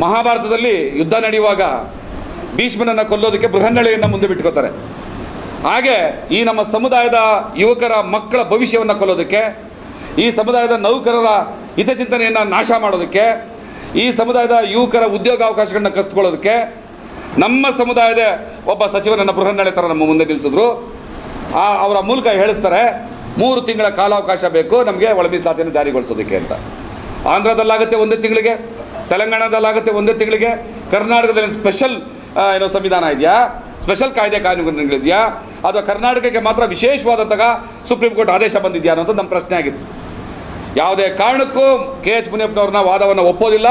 ಮಹಾಭಾರತದಲ್ಲಿ ಯುದ್ಧ ನಡೆಯುವಾಗ ಭೀಷ್ಮನನ್ನು ಕೊಲ್ಲೋದಕ್ಕೆ ಬೃಹನ್ನಳೆಯನ್ನು ಮುಂದೆ ಬಿಟ್ಕೋತಾರೆ. ಹಾಗೆ ಈ ನಮ್ಮ ಸಮುದಾಯದ ಯುವಕರ ಮಕ್ಕಳ ಭವಿಷ್ಯವನ್ನು ಕೊಲ್ಲೋದಕ್ಕೆ, ಈ ಸಮುದಾಯದ ನೌಕರರ ಹಿತಚಿಂತನೆಯನ್ನು ನಾಶ ಮಾಡೋದಕ್ಕೆ, ಈ ಸಮುದಾಯದ ಯುವಕರ ಉದ್ಯೋಗಾವಕಾಶಗಳನ್ನ ಕಸಿದುಕೊಳ್ಳೋದಕ್ಕೆ ನಮ್ಮ ಸಮುದಾಯದ ಒಬ್ಬ ಸಚಿವರನ್ನು ಬೃಹನ್ನಳೆ ಥರ ನಮ್ಮ ಮುಂದೆ ನಿಲ್ಲಿಸಿದ್ರು. ಅವರ ಮೂಲಕ ಹೇಳಿಸ್ತಾರೆ 3 ತಿಂಗಳ ಕಾಲಾವಕಾಶ ಬೇಕು ನಮಗೆ ಒಳ ಮೀಸಲಾತಿಯನ್ನು ಜಾರಿಗೊಳಿಸೋದಕ್ಕೆ ಅಂತ. ಆಂಧ್ರದಲ್ಲಾಗುತ್ತೆ 1 ತಿಂಗಳಿಗೆ, ತೆಲಂಗಾಣದಲ್ಲಾಗುತ್ತೆ 1 ತಿಂಗಳಿಗೆ, ಕರ್ನಾಟಕದಲ್ಲಿ ಸ್ಪೆಷಲ್ ಸಂವಿಧಾನ ಇದೆಯಾ, ಸ್ಪೆಷಲ್ ಕಾನೂನುಗಳಿದೆಯಾ, ಅಥವಾ ಕರ್ನಾಟಕಕ್ಕೆ ಮಾತ್ರ ವಿಶೇಷವಾದಂತಹ ಸುಪ್ರೀಂ ಕೋರ್ಟ್ ಆದೇಶ ಬಂದಿದೆಯಾ ಅನ್ನೋದು ನಮ್ಮ ಪ್ರಶ್ನೆ ಆಗಿತ್ತು. ಯಾವುದೇ ಕಾರಣಕ್ಕೂ KH ಮುನಿಯಪ್ಪನವ್ರನ್ನ ವಾದವನ್ನು ಒಪ್ಪೋದಿಲ್ಲ,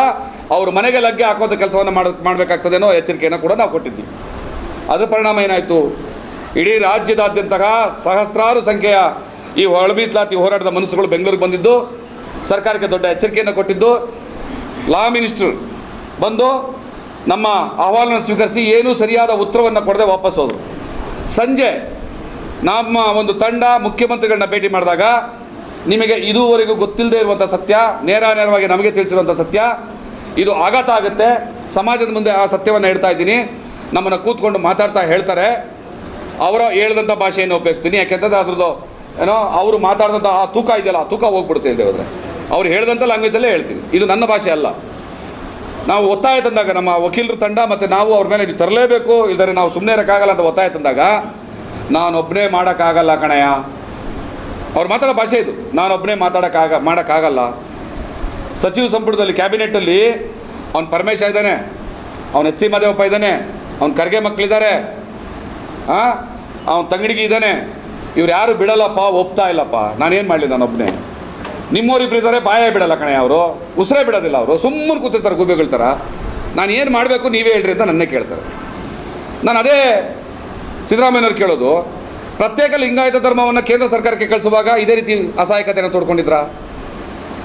ಅವ್ರ ಮನೆಗೆ ಲಗ್ಗೆ ಹಾಕುವಂಥ ಕೆಲಸವನ್ನು ಮಾಡಬೇಕಾಗ್ತದೆ ಅನ್ನೋ ಎಚ್ಚರಿಕೆಯನ್ನು ಕೂಡ ನಾವು ಕೊಟ್ಟಿದ್ವಿ. ಅದರ ಪರಿಣಾಮ ಏನಾಯಿತು, ಇಡೀ ರಾಜ್ಯದಾದ್ಯಂತಹ ಸಹಸ್ರಾರು ಸಂಖ್ಯೆಯ ಈ ಒಳ ಮೀಸಲಾತಿ ಹೋರಾಟದ ಮನಸ್ಸುಗಳು ಬೆಂಗಳೂರಿಗೆ ಬಂದಿದ್ದು, ಸರ್ಕಾರಕ್ಕೆ ದೊಡ್ಡ ಎಚ್ಚರಿಕೆಯನ್ನು ಕೊಟ್ಟಿದ್ದು. ಲಾ ಮಿನಿಸ್ಟ್ರು ಬಂದು ನಮ್ಮ ಅಹವಾಲನ್ನು ಸ್ವೀಕರಿಸಿ ಏನೂ ಸರಿಯಾದ ಉತ್ತರವನ್ನು ಕೊಡದೆ ವಾಪಸ್ ಹೋದರು. ಸಂಜೆ ನಮ್ಮ ಒಂದು ತಂಡ ಮುಖ್ಯಮಂತ್ರಿಗಳನ್ನ ಭೇಟಿ ಮಾಡಿದಾಗ, ನಿಮಗೆ ಇದುವರೆಗೂ ಗೊತ್ತಿಲ್ಲದೆ ಇರುವಂಥ ಸತ್ಯ, ನೇರವಾಗಿ ನಮಗೆ ತಿಳಿಸಿರುವಂಥ ಸತ್ಯ, ಇದು ಆಘಾತ ಆಗುತ್ತೆ, ಸಮಾಜದ ಮುಂದೆ ಆ ಸತ್ಯವನ್ನು ಹೇಳ್ತಾ ಇದ್ದೀನಿ, ನಮ್ಮನ್ನು ಕೂತ್ಕೊಂಡು ಮಾತಾಡ್ತಾ ಹೇಳ್ತಾರೆ, ಅವರ ಹೇಳಿದಂಥ ಭಾಷೆಯನ್ನು ಉಪಯೋಗಿಸ್ತೀನಿ. ಯಾಕೆಂತಂದರೆ ಅದ್ರದ್ದು ಅವರು ಮಾತಾಡಿದಂಥ ಆ ತೂಕ ಇದೆಯಲ್ಲ, ಆ ತೂಕ ಹೋಗ್ಬಿಡುತ್ತೆ ಇಲ್ಲದೆ ಹೋದರೆ. ಅವ್ರು ಹೇಳಿದಂಥ ಲ್ಯಾಂಗ್ವೇಜಲ್ಲೇ ಹೇಳ್ತೀನಿ, ಇದು ನನ್ನ ಭಾಷೆ ಅಲ್ಲ. ನಾವು ಒತ್ತಾಯ ತಂದಾಗ ನಮ್ಮ ವಕೀಲರ ತಂಡ ಮತ್ತು ನಾವು ಅವ್ರ ಮೇಲೆ ನೀವು ತರಲೇಬೇಕು, ಇಲ್ಲದರೆ ನಾವು ಸುಮ್ಮನೆ ಇರೋಕ್ಕಾಗಲ್ಲ ಅಂತ ಒತ್ತಾಯ ತಂದಾಗ, ನಾನೊಬ್ಬನೇ ಮಾಡೋಕ್ಕಾಗಲ್ಲ ಕಣಯ್ಯ, ಅವ್ರು ಮಾತಾಡೋ ಭಾಷೆ ಇದು, ನಾನೊಬ್ಬನೇ ಮಾಡೋಕ್ಕಾಗಲ್ಲ. ಸಚಿವ ಸಂಪುಟದಲ್ಲಿ ಕ್ಯಾಬಿನೆಟ್ಟಲ್ಲಿ ಅವ್ನು ಪರಮೇಶ ಇದ್ದಾನೆ, ಅವ್ನು HC ಮಾದೇವಪ್ಪ ಇದ್ದಾನೆ, ಅವ್ನು ಖರ್ಗೆ ಮಕ್ಕಳಿದ್ದಾರೆ, ಅವ್ನು ತಂಗಡಿಗೆ ಇದ್ದಾನೆ, ಇವ್ರು ಯಾರು ಬಿಡಲ್ಲಪ್ಪ, ಒಪ್ತಾ ಇಲ್ಲಪ್ಪ, ನಾನೇನು ಮಾಡಲಿ, ನಾನೊಬ್ಬನೇ. ನಿಮ್ಮವರಿಬ್ರು ಇದ್ದಾರೆ, ಬಾಯೇ ಬಿಡಲ್ಲ ಕಣೆ, ಅವರು ಉಸಿರೇ ಬಿಡೋದಿಲ್ಲ, ಅವರು ಸುಮ್ಮನೆ ಕೂತಿರ್ತಾರೆ ಗೂಬೆಗಳ ಥರ. ನಾನು ಏನು ಮಾಡಬೇಕು ನೀವೇ ಹೇಳ್ರಿ ಅಂತ ನನ್ನೇ ಕೇಳ್ತಾರೆ. ನಾನು ಅದೇ ಸಿದ್ದರಾಮಯ್ಯನವ್ರು ಕೇಳೋದು, ಪ್ರತ್ಯೇಕ ಲಿಂಗಾಯತ ಧರ್ಮವನ್ನು ಕೇಂದ್ರ ಸರ್ಕಾರಕ್ಕೆ ಕಳಿಸುವಾಗ ಇದೇ ರೀತಿ ಅಸಹಾಯಕತೆಯನ್ನು ತೋಡ್ಕೊಂಡಿದ್ರ?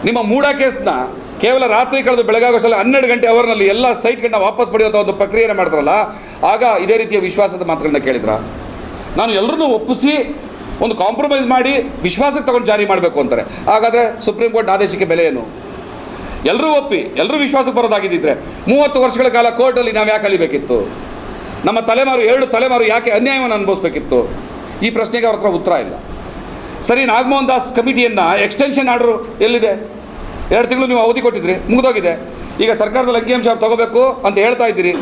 ನಿಮ್ಮ ಮೂಢ ಕೇಸ್ನ ಕೇವಲ ರಾತ್ರಿ ಕಳೆದು ಬೆಳಗಾಗೋಷ್ಟರಲ್ಲಿ 12 ಗಂಟೆ ಅವರ್ನಲ್ಲಿ ಎಲ್ಲ ಸೈಟ್ಗಳನ್ನ ವಾಪಸ್ ಪಡೆಯುವಂಥ ಒಂದು ಪ್ರಕ್ರಿಯೆಯನ್ನು ಮಾಡ್ತಾರಲ್ಲ, ಆಗ ಇದೇ ರೀತಿಯ ವಿಶ್ವಾಸದ ಮಾತುಗಳನ್ನ ಕೇಳಿದ್ರ? ನಾನು ಎಲ್ಲರನ್ನೂ ಒಪ್ಪಿಸಿ ಒಂದು ಕಾಂಪ್ರಮೈಸ್ ಮಾಡಿ ವಿಶ್ವಾಸಕ್ಕೆ ತಗೊಂಡು ಜಾರಿ ಮಾಡಬೇಕು ಅಂತಾರೆ. ಹಾಗಾದರೆ ಸುಪ್ರೀಂ ಕೋರ್ಟ್ ಆದೇಶಕ್ಕೆ ಬೆಲೆ ಏನು? ಎಲ್ಲರೂ ಒಪ್ಪಿ ಎಲ್ಲರೂ ವಿಶ್ವಾಸಕ್ಕೆ ಬರೋದಾಗಿದ್ದಿದ್ರೆ 30 ವರ್ಷಗಳ ಕಾಲ ಕೋರ್ಟಲ್ಲಿ ನಾವು ಯಾಕೆ ಅಲಿಬೇಕಿತ್ತು? ನಮ್ಮ ತಲೆಮಾರು 2 ತಲೆಮಾರು ಯಾಕೆ ಅನ್ಯಾಯವನ್ನು ಅನುಭವಿಸ್ಬೇಕಿತ್ತು? ಈ ಪ್ರಶ್ನೆಗೆ ಅವ್ರ ಹತ್ರ ಉತ್ತರ ಇಲ್ಲ. ಸರಿ, ನಾಗಮೋಹನ್ ದಾಸ್ ಕಮಿಟಿಯನ್ನು ಎಕ್ಸ್ಟೆನ್ಷನ್ ಆರ್ಡ್ರು ಎಲ್ಲಿದೆ? 2 ತಿಂಗಳು ನೀವು ಅವಧಿ ಕೊಟ್ಟಿದ್ರಿ, ಮುಗಿದೋಗಿದೆ. ಈಗ ಸರ್ಕಾರದಲ್ಲಿ ಅಂಕಿಅಂಶ ತಗೋಬೇಕು ಅಂತ ಹೇಳ್ತಾ ಇದ್ದೀರಿ.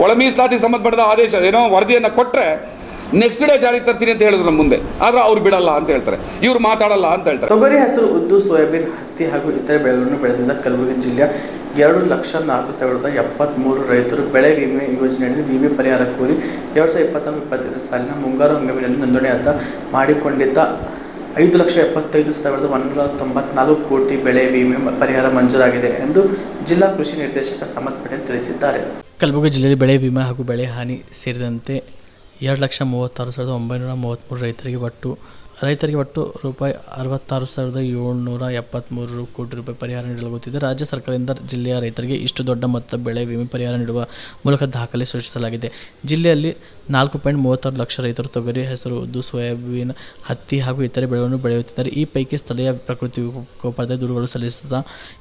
ಒಳ ಮೀಸಲಾತಿಗೆ ಸಂಬಂಧಪಟ್ಟ ಆದೇಶ ವರದಿಯನ್ನು ಕೊಟ್ಟರೆ ನೆಕ್ಸ್ಟ್ ಡೇ ಜಾರಿಗೆ ತರ್ತೀನಿ ಅಂತ ಹೇಳಿದ್ರು ನಮ್ಮ ಮುಂದೆ. ಆದರೆ ಅವ್ರು ಬಿಡಲ್ಲ ಅಂತ ಹೇಳ್ತಾರೆ, ಇವ್ರು ಮಾತಾಡಲ್ಲ ಅಂತ ಹೇಳ್ತಾರೆ. ತೊಗರಿ, ಹೆಸರು, ಉದ್ದು, ಸೋಯಾಬೀನ್, ಹತ್ತಿ ಹಾಗೂ ಇತರೆ ಬೆಳೆಗಳನ್ನು ಬೆಳೆದಿದ್ದ ಕಲಬುರಗಿ ಜಿಲ್ಲೆಯ 2,04,073 ರೈತರು ಬೆಳೆ ವಿಮೆ ಯೋಜನೆಯಲ್ಲಿ ವಿಮೆ ಪರಿಹಾರ ಕೋರಿ 2024-25 ಸಾಲಿನ ಮುಂಗಾರು ಹಂಗಾಮಿನಲ್ಲಿ ನೋಂದಣಿಯಾದ ಮಾಡಿಕೊಂಡಿದ್ದ 5,75,194 ಕೋಟಿ ಬೆಳೆ ವಿಮೆ ಪರಿಹಾರ ಮಂಜೂರಾಗಿದೆ ಎಂದು ಜಿಲ್ಲಾ ಕೃಷಿ ನಿರ್ದೇಶಕ ಸಮತ್ ಪಟೇಲ್ ತಿಳಿಸಿದ್ದಾರೆ. ಕಲಬುರಗಿ ಜಿಲ್ಲೆಯಲ್ಲಿ ಬೆಳೆ ವಿಮೆ ಹಾಗೂ ಬೆಳೆ ಹಾನಿ ಸೇರಿದಂತೆ 2,36,933 ರೈತರಿಗೆ ಒಟ್ಟು ರೂಪಾಯಿ 66,773 ಕೋಟಿ ರೂಪಾಯಿ ಪರಿಹಾರ ನೀಡಲಾಗುತ್ತಿದೆ. ರಾಜ್ಯ ಸರ್ಕಾರದಿಂದ ಜಿಲ್ಲೆಯ ರೈತರಿಗೆ ಇಷ್ಟು ದೊಡ್ಡ ಮೊತ್ತ ಬೆಳೆ ವಿಮೆ ಪರಿಹಾರ ನೀಡುವ ಮೂಲಕ ದಾಖಲೆ ಸೃಷ್ಟಿಸಲಾಗಿದೆ. ಜಿಲ್ಲೆಯಲ್ಲಿ 4.36 ಲಕ್ಷ ರೈತರು ತೊಗರಿ, ಹೆಸರು, ಉದ್ದು, ಸೋಯಾಬೀನ್, ಹತ್ತಿ ಹಾಗೂ ಇತರೆ ಬೆಳೆಗಳನ್ನು ಬೆಳೆಯುತ್ತಿದ್ದಾರೆ. ಈ ಪೈಕಿ ಸ್ಥಳೀಯ ಪ್ರಕೃತಿ ವಿಕೋಪದ ದೂರುಗಳು ಸಲ್ಲಿಸಿದ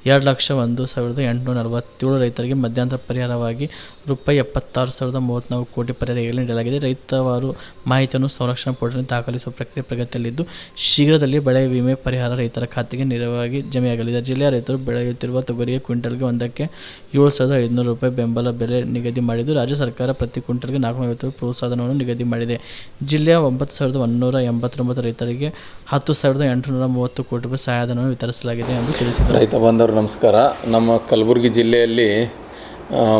2,01,847 ರೈತರಿಗೆ ಮಧ್ಯಂತರ ಪರಿಹಾರವಾಗಿ ರೂಪಾಯಿ 76,034 ಕೋಟಿ ಪರಿಹಾರ ನೀಡಲಾಗಿದೆ. ರೈತವರು ಮಾಹಿತಿಯನ್ನು ಸಂರಕ್ಷಣಾ ಪೋರ್ಟಲ್ನಲ್ಲಿ ದಾಖಲಿಸುವ ಪ್ರಕ್ರಿಯೆ ಪ್ರಗತಿಯಲ್ಲಿದ್ದು, ಶೀಘ್ರದಲ್ಲಿ ಬೆಳೆ ವಿಮೆ ಪರಿಹಾರ ರೈತರ ಖಾತೆಗೆ ನೇರವಾಗಿ ಜಮೆಯಾಗಲಿದೆ. ಜಿಲ್ಲೆಯ ರೈತರು ಬೆಳೆಯುತ್ತಿರುವ ತೊಗರಿಗೆ ಕ್ವಿಂಟಲ್ಗೆ ಒಂದಕ್ಕೆ 7,500 ರೂಪಾಯಿ ಬೆಂಬಲ ಬೆಲೆ ನಿಗದಿ ಮಾಡಿದ್ದು, ರಾಜ್ಯ ಸರ್ಕಾರ ಪ್ರತಿ ಕ್ವಿಂಟಲ್ಗೆ 450 ಪ್ರೋತ್ಸಾಹಧನವನ್ನು ನಿಗದಿ ಮಾಡಿದೆ. ಜಿಲ್ಲೆಯ 9,189 ರೈತರಿಗೆ 10,830 ಕೋಟಿ ರೂಪಾಯಿ ಸಹಾಯಧನವನ್ನು ವಿತರಿಸಲಾಗಿದೆ ಎಂದು ತಿಳಿಸಿದರು. ರೈತ ಬಾಂಧವರು ನಮಸ್ಕಾರ. ನಮ್ಮ ಕಲಬುರಗಿ ಜಿಲ್ಲೆಯಲ್ಲಿ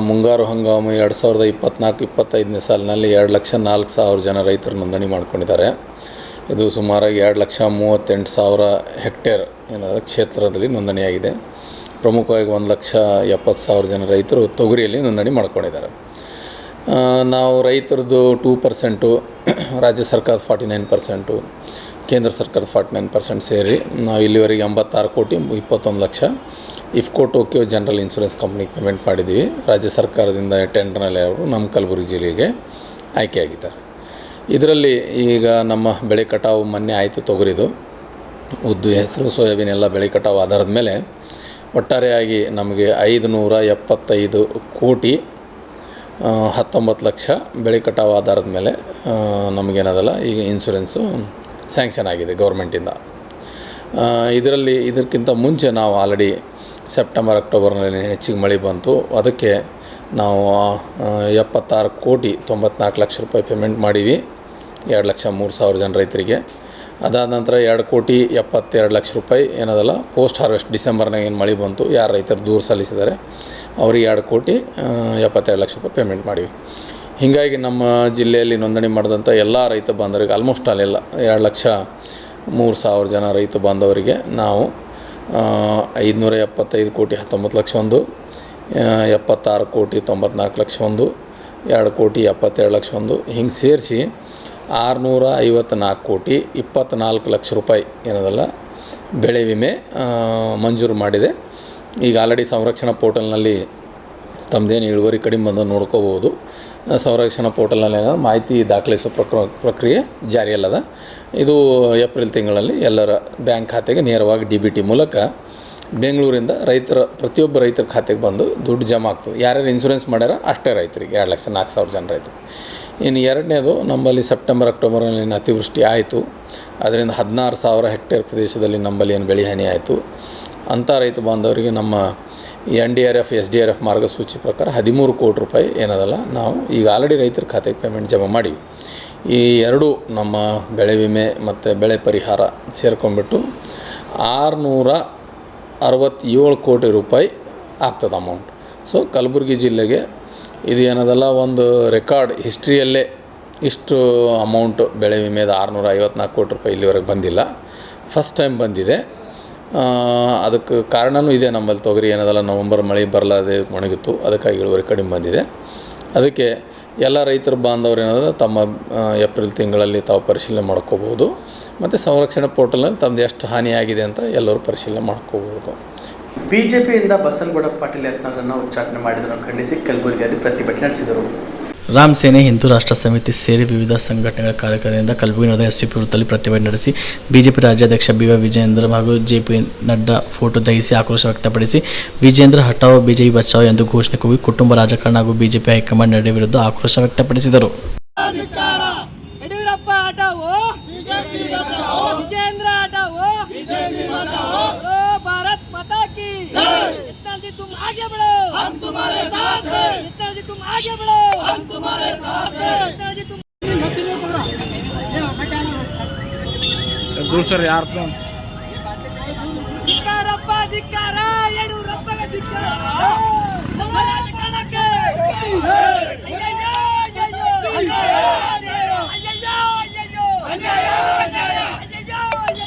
ಮುಂಗಾರು ಹಂಗಾಮು 2024-25ನೇ ಸಾಲಿನಲ್ಲಿ 2,04,000 ಜನ ರೈತರು ನೋಂದಣಿ ಮಾಡ್ಕೊಂಡಿದ್ದಾರೆ. ಇದು ಸುಮಾರಾಗಿ 2,38,000 ಹೆಕ್ಟೇರ್ ಕ್ಷೇತ್ರದಲ್ಲಿ ನೋಂದಣಿಯಾಗಿದೆ. ಪ್ರಮುಖವಾಗಿ 1,70,000 ಜನ ರೈತರು ತೊಗರಿಯಲ್ಲಿ ನೋಂದಣಿ ಮಾಡ್ಕೊಂಡಿದ್ದಾರೆ. ನಾವು ರೈತರದ್ದು 2%, ರಾಜ್ಯ ಸರ್ಕಾರದ 49%, ಕೇಂದ್ರ ಸರ್ಕಾರದ 49% ಸೇರಿ ನಾವು ಇಲ್ಲಿವರೆಗೆ 86 ಕೋಟಿ 21 lakh IFFCO Tokyo general insurance ಕಂಪ್ನಿಗೆ ಪೇಮೆಂಟ್ ಮಾಡಿದ್ದೀವಿ. ರಾಜ್ಯ ಸರ್ಕಾರದಿಂದ ಟೆಂಡರ್ನಲ್ಲಿ ಅವರು ನಮ್ಮ ಕಲಬುರಗಿ ಜಿಲ್ಲೆಗೆ ಆಯ್ಕೆಯಾಗಿದ್ದಾರೆ. ಇದರಲ್ಲಿ ಈಗ ನಮ್ಮ ಬೆಳೆ ಕಟಾವು ಮೊನ್ನೆ ಆಯಿತು. ತೊಗರಿದು, ಉದ್ದು, ಹೆಸರು, ಸೋಯಾಬೀನ್ ಎಲ್ಲ ಬೆಳೆ ಕಟಾವು ಆಧಾರದ ಮೇಲೆ ಒಟ್ಟಾರೆಯಾಗಿ ನಮಗೆ 575 ಕೋಟಿ 19 ಲಕ್ಷ ಬೆಳೆ ಕಟಾವು ಆಧಾರದ ಮೇಲೆ ನಮಗೇನದಲ್ಲ ಈಗ ಇನ್ಶೂರೆನ್ಸು ಸ್ಯಾಂಕ್ಷನ್ ಆಗಿದೆ ಗೌರ್ಮೆಂಟಿಂದ. ಇದಕ್ಕಿಂತ ಮುಂಚೆ ನಾವು ಆಲ್ರೆಡಿ ಸೆಪ್ಟೆಂಬರ್ ಅಕ್ಟೋಬರ್ನಲ್ಲಿ ಹೆಚ್ಚಿಗೆ ಮಳೆ ಬಂತು. ಅದಕ್ಕೆ ನಾವು 76 ಕೋಟಿ 94 ಲಕ್ಷ ರೂಪಾಯಿ ಪೇಮೆಂಟ್ ಮಾಡೀವಿ 2,03,000 ಜನ ರೈತರಿಗೆ. ಅದಾದ ನಂತರ 2 ಕೋಟಿ 72 ಲಕ್ಷ ರೂಪಾಯಿ ಏನದಲ್ಲ ಪೋಸ್ಟ್ ಹಾರ್ವೆಸ್ಟ್ ಡಿಸೆಂಬರ್ನಾಗ ಏನು ಮಳೆ ಬಂತು, ಯಾರು ರೈತರು ದೂರು ಸಲ್ಲಿಸಿದ್ದಾರೆ ಅವ್ರಿಗೆ 2 ಕೋಟಿ 72 ಲಕ್ಷ ರೂಪಾಯಿ ಪೇಮೆಂಟ್ ಮಾಡೀವಿ. ಹೀಗಾಗಿ ನಮ್ಮ ಜಿಲ್ಲೆಯಲ್ಲಿ ನೋಂದಣಿ ಮಾಡಿದಂಥ ಎಲ್ಲ ರೈತ ಬಾಂಧವರಿಗೆ ಆಲ್ಮೋಸ್ಟ್ ಅಲ್ಲೆಲ್ಲ 2,03,000 ಜನ ರೈತ ಬಾಂಧವರಿಗೆ ನಾವು 575 ಕೋಟಿ 19 ಲಕ್ಷ ಒಂದು, 76 ಕೋಟಿ 94 ಲಕ್ಷ ಒಂದು, 2 ಕೋಟಿ 72 ಲಕ್ಷ ಒಂದು, ಹಿಂಗೆ ಸೇರಿಸಿ 654 ಕೋಟಿ 24 ಲಕ್ಷ ರೂಪಾಯಿ ಏನದಲ್ಲ ಬೆಳೆ ವಿಮೆ ಮಂಜೂರು ಮಾಡಿದೆ. ಈಗ ಆಲ್ರೆಡಿ ಸಂರಕ್ಷಣಾ ಪೋರ್ಟಲ್ನಲ್ಲಿ ತಮ್ಮದೇನು ಇಳುವರಿ ಕಡಿಮೆ ಬಂದು ನೋಡ್ಕೋಬೋದು. ಸಂರಕ್ಷಣಾ ಪೋರ್ಟಲ್ನಲ್ಲಿ ಮಾಹಿತಿ ದಾಖಲಿಸುವ ಪ್ರಕ್ರಿಯೆ ಜಾರಿಯಲ್ಲದ. ಇದು ಏಪ್ರಿಲ್ ತಿಂಗಳಲ್ಲಿ ಎಲ್ಲರ ಬ್ಯಾಂಕ್ ಖಾತೆಗೆ ನೇರವಾಗಿ DBT ಮೂಲಕ ಬೆಂಗಳೂರಿಂದ ಪ್ರತಿಯೊಬ್ಬ ರೈತರ ಖಾತೆಗೆ ಬಂದು ದುಡ್ಡು ಜಮಾ ಆಗ್ತದೆ. ಯಾರ್ಯಾರು ಇನ್ಶೂರೆನ್ಸ್ ಮಾಡ್ಯಾರ ಅಷ್ಟೇ ರೈತರಿಗೆ 2,04,000 ಜನ ರೈತರು. ಇನ್ನು ಎರಡನೇದು ನಮ್ಮಲ್ಲಿ ಸೆಪ್ಟೆಂಬರ್ ಅಕ್ಟೋಬರ್ನಲ್ಲಿ ಅತಿವೃಷ್ಟಿ ಆಯಿತು. ಅದರಿಂದ 16,000 ಹೆಕ್ಟೇರ್ ಪ್ರದೇಶದಲ್ಲಿ ನಮ್ಮಲ್ಲಿ ಏನು ಬೆಳೆ ಹಾನಿ ಆಯಿತು. ಅಂಥ ರೈತ ಬಾಂಧವರಿಗೆ ನಮ್ಮ NDRF SDRF ಮಾರ್ಗಸೂಚಿ ಪ್ರಕಾರ 13 ಕೋಟಿ ರೂಪಾಯಿ ಏನದಲ್ಲ ನಾವು ಈಗ ಆಲ್ರೆಡಿ ರೈತರ ಖಾತೆಗೆ ಪೇಮೆಂಟ್ ಜಮಾ ಮಾಡಿವಿ. ಈ ಎರಡೂ ನಮ್ಮ ಬೆಳೆ ವಿಮೆ ಮತ್ತು ಬೆಳೆ ಪರಿಹಾರ ಸೇರ್ಕೊಂಡ್ಬಿಟ್ಟು 667 ಕೋಟಿ ರೂಪಾಯಿ ಆಗ್ತದೆ ಅಮೌಂಟ್. ಸೊ ಕಲಬುರಗಿ ಜಿಲ್ಲೆಗೆ ಇದು ಏನದಲ್ಲ ಒಂದು ರೆಕಾರ್ಡ್ ಹಿಸ್ಟ್ರಿಯಲ್ಲೇ ಇಷ್ಟು ಅಮೌಂಟ್ ಬೆಳೆ ವಿಮೆದ 654 ಕೋಟಿ ರೂಪಾಯಿ ಇಲ್ಲಿವರೆಗೆ ಬಂದಿಲ್ಲ, ಫಸ್ಟ್ ಟೈಮ್ ಬಂದಿದೆ. ಅದಕ್ಕೆ ಕಾರಣವೂ ಇದೆ. ನಮ್ಮಲ್ಲಿ ತೊಗರಿ ಏನದಲ್ಲ ನವಂಬರ್ ಮಳೆ ಬರಲಾದೆ ಒಣಗಿತ್ತು, ಅದಕ್ಕಾಗಿ ಇಳುವರಿ ಕಡಿಮೆ ಬಂದಿದೆ. ಅದಕ್ಕೆ ಎಲ್ಲ ರೈತರ ಬಾಂಧವರು ಏನಂದ್ರೆ ತಮ್ಮ ಏಪ್ರಿಲ್ ತಿಂಗಳಲ್ಲಿ ತಾವು ಪರಿಶೀಲನೆ ಮಾಡ್ಕೋಬೋದು. ಮತ್ತು ಸಂರಕ್ಷಣಾ ಪೋರ್ಟಲ್ನಲ್ಲಿ ತಮ್ಮದು ಎಷ್ಟು ಹಾನಿಯಾಗಿದೆ ಅಂತ ಎಲ್ಲರೂ ಪರಿಶೀಲನೆ ಮಾಡ್ಕೋಬೋದು. ಬಿಜೆಪಿಯಿಂದ ಬಸನಗೌಡ ಪಾಟೀಲ್ ಯತ್ನಾಳನ್ನು ಉಚ್ಚಾಟನೆ ಮಾಡಿದ್ದನ್ನು ಖಂಡಿಸಿ ಕಲಬುರಗಿಯಲ್ಲಿ ಪ್ರತಿಭಟನೆ ನಡೆಸಿದರು. ರಾಮ್ ಸೇನೆ ಹಿಂದೂ ರಾಷ್ಟ್ರ ಸಮಿತಿ ಸೇರಿ ವಿವಿಧ ಸಂಘಟನೆಗಳ ಕಾರ್ಯಕರ್ತರಿಂದ ಕಲಬುರಗಿ ನಗರದ SCP ವೃತ್ತದಲ್ಲಿ ಪ್ರತಿಭಟನೆ ನಡೆಸಿ ಬಿಜೆಪಿ ರಾಜ್ಯಾಧ್ಯಕ್ಷ BY ವಿಜಯೇಂದ್ರ ಹಾಗೂ JP ನಡ್ಡಾ ಫೋಟೋ ದಹಿಸಿ ಆಕ್ರೋಶ ವ್ಯಕ್ತಪಡಿಸಿ ವಿಜೇಂದ್ರ ಹಟಾವೋ ಬಿಜೆಪಿ ಬಚಾವೋ ಎಂದು ಘೋಷಣೆ ಕೂಗಿ ಕುಟುಂಬ ರಾಜಕಾರಣ ಹಾಗೂ ಬಿಜೆಪಿ ಹೈಕಮಾಂಡ್ ನಡೆ ವಿರುದ್ಧ ಆಕ್ರೋಶ ವ್ಯಕ್ತಪಡಿಸಿದರು. ಯಡಿಯೂರಪ್ಪ ಹಟಾವೋ ಬಿಜೆಪಿ ಬಚಾವೋ, ವಿಜೇಂದ್ರ ಹಟಾವೋ ಬಿಜೆಪಿ ಬಚಾವೋ, ಭಾರತ್ ಮಾತಾ ಕಿ ಜೈ. इतना जी तुम आगे बढ़ो, हम तुम्हारे साथ हैं. इतना जी तुम आगे बढ़ो, हम तुम्हारे साथ हैं. इतना जी तुम दूसरे यार तो ಧಿಕ್ಕಾರಪ್ಪ ಧಿಕ್ಕಾರ, ಯಡಿಯೂರಪ್ಪನ ಧಿಕ್ಕಾರ, ನಮ್ಮ ರಾಜಕಾರಣಕ್ಕೆ ಅಯ್ಯಯ್ಯೋ ಅಯ್ಯಯ್ಯೋ ಅಯ್ಯಯ್ಯೋ ಅಯ್ಯಯ್ಯೋ ಅಯ್ಯಯ್ಯೋ ಅಯ್ಯಯ್ಯೋ ಅಯ್ಯಯ್ಯೋ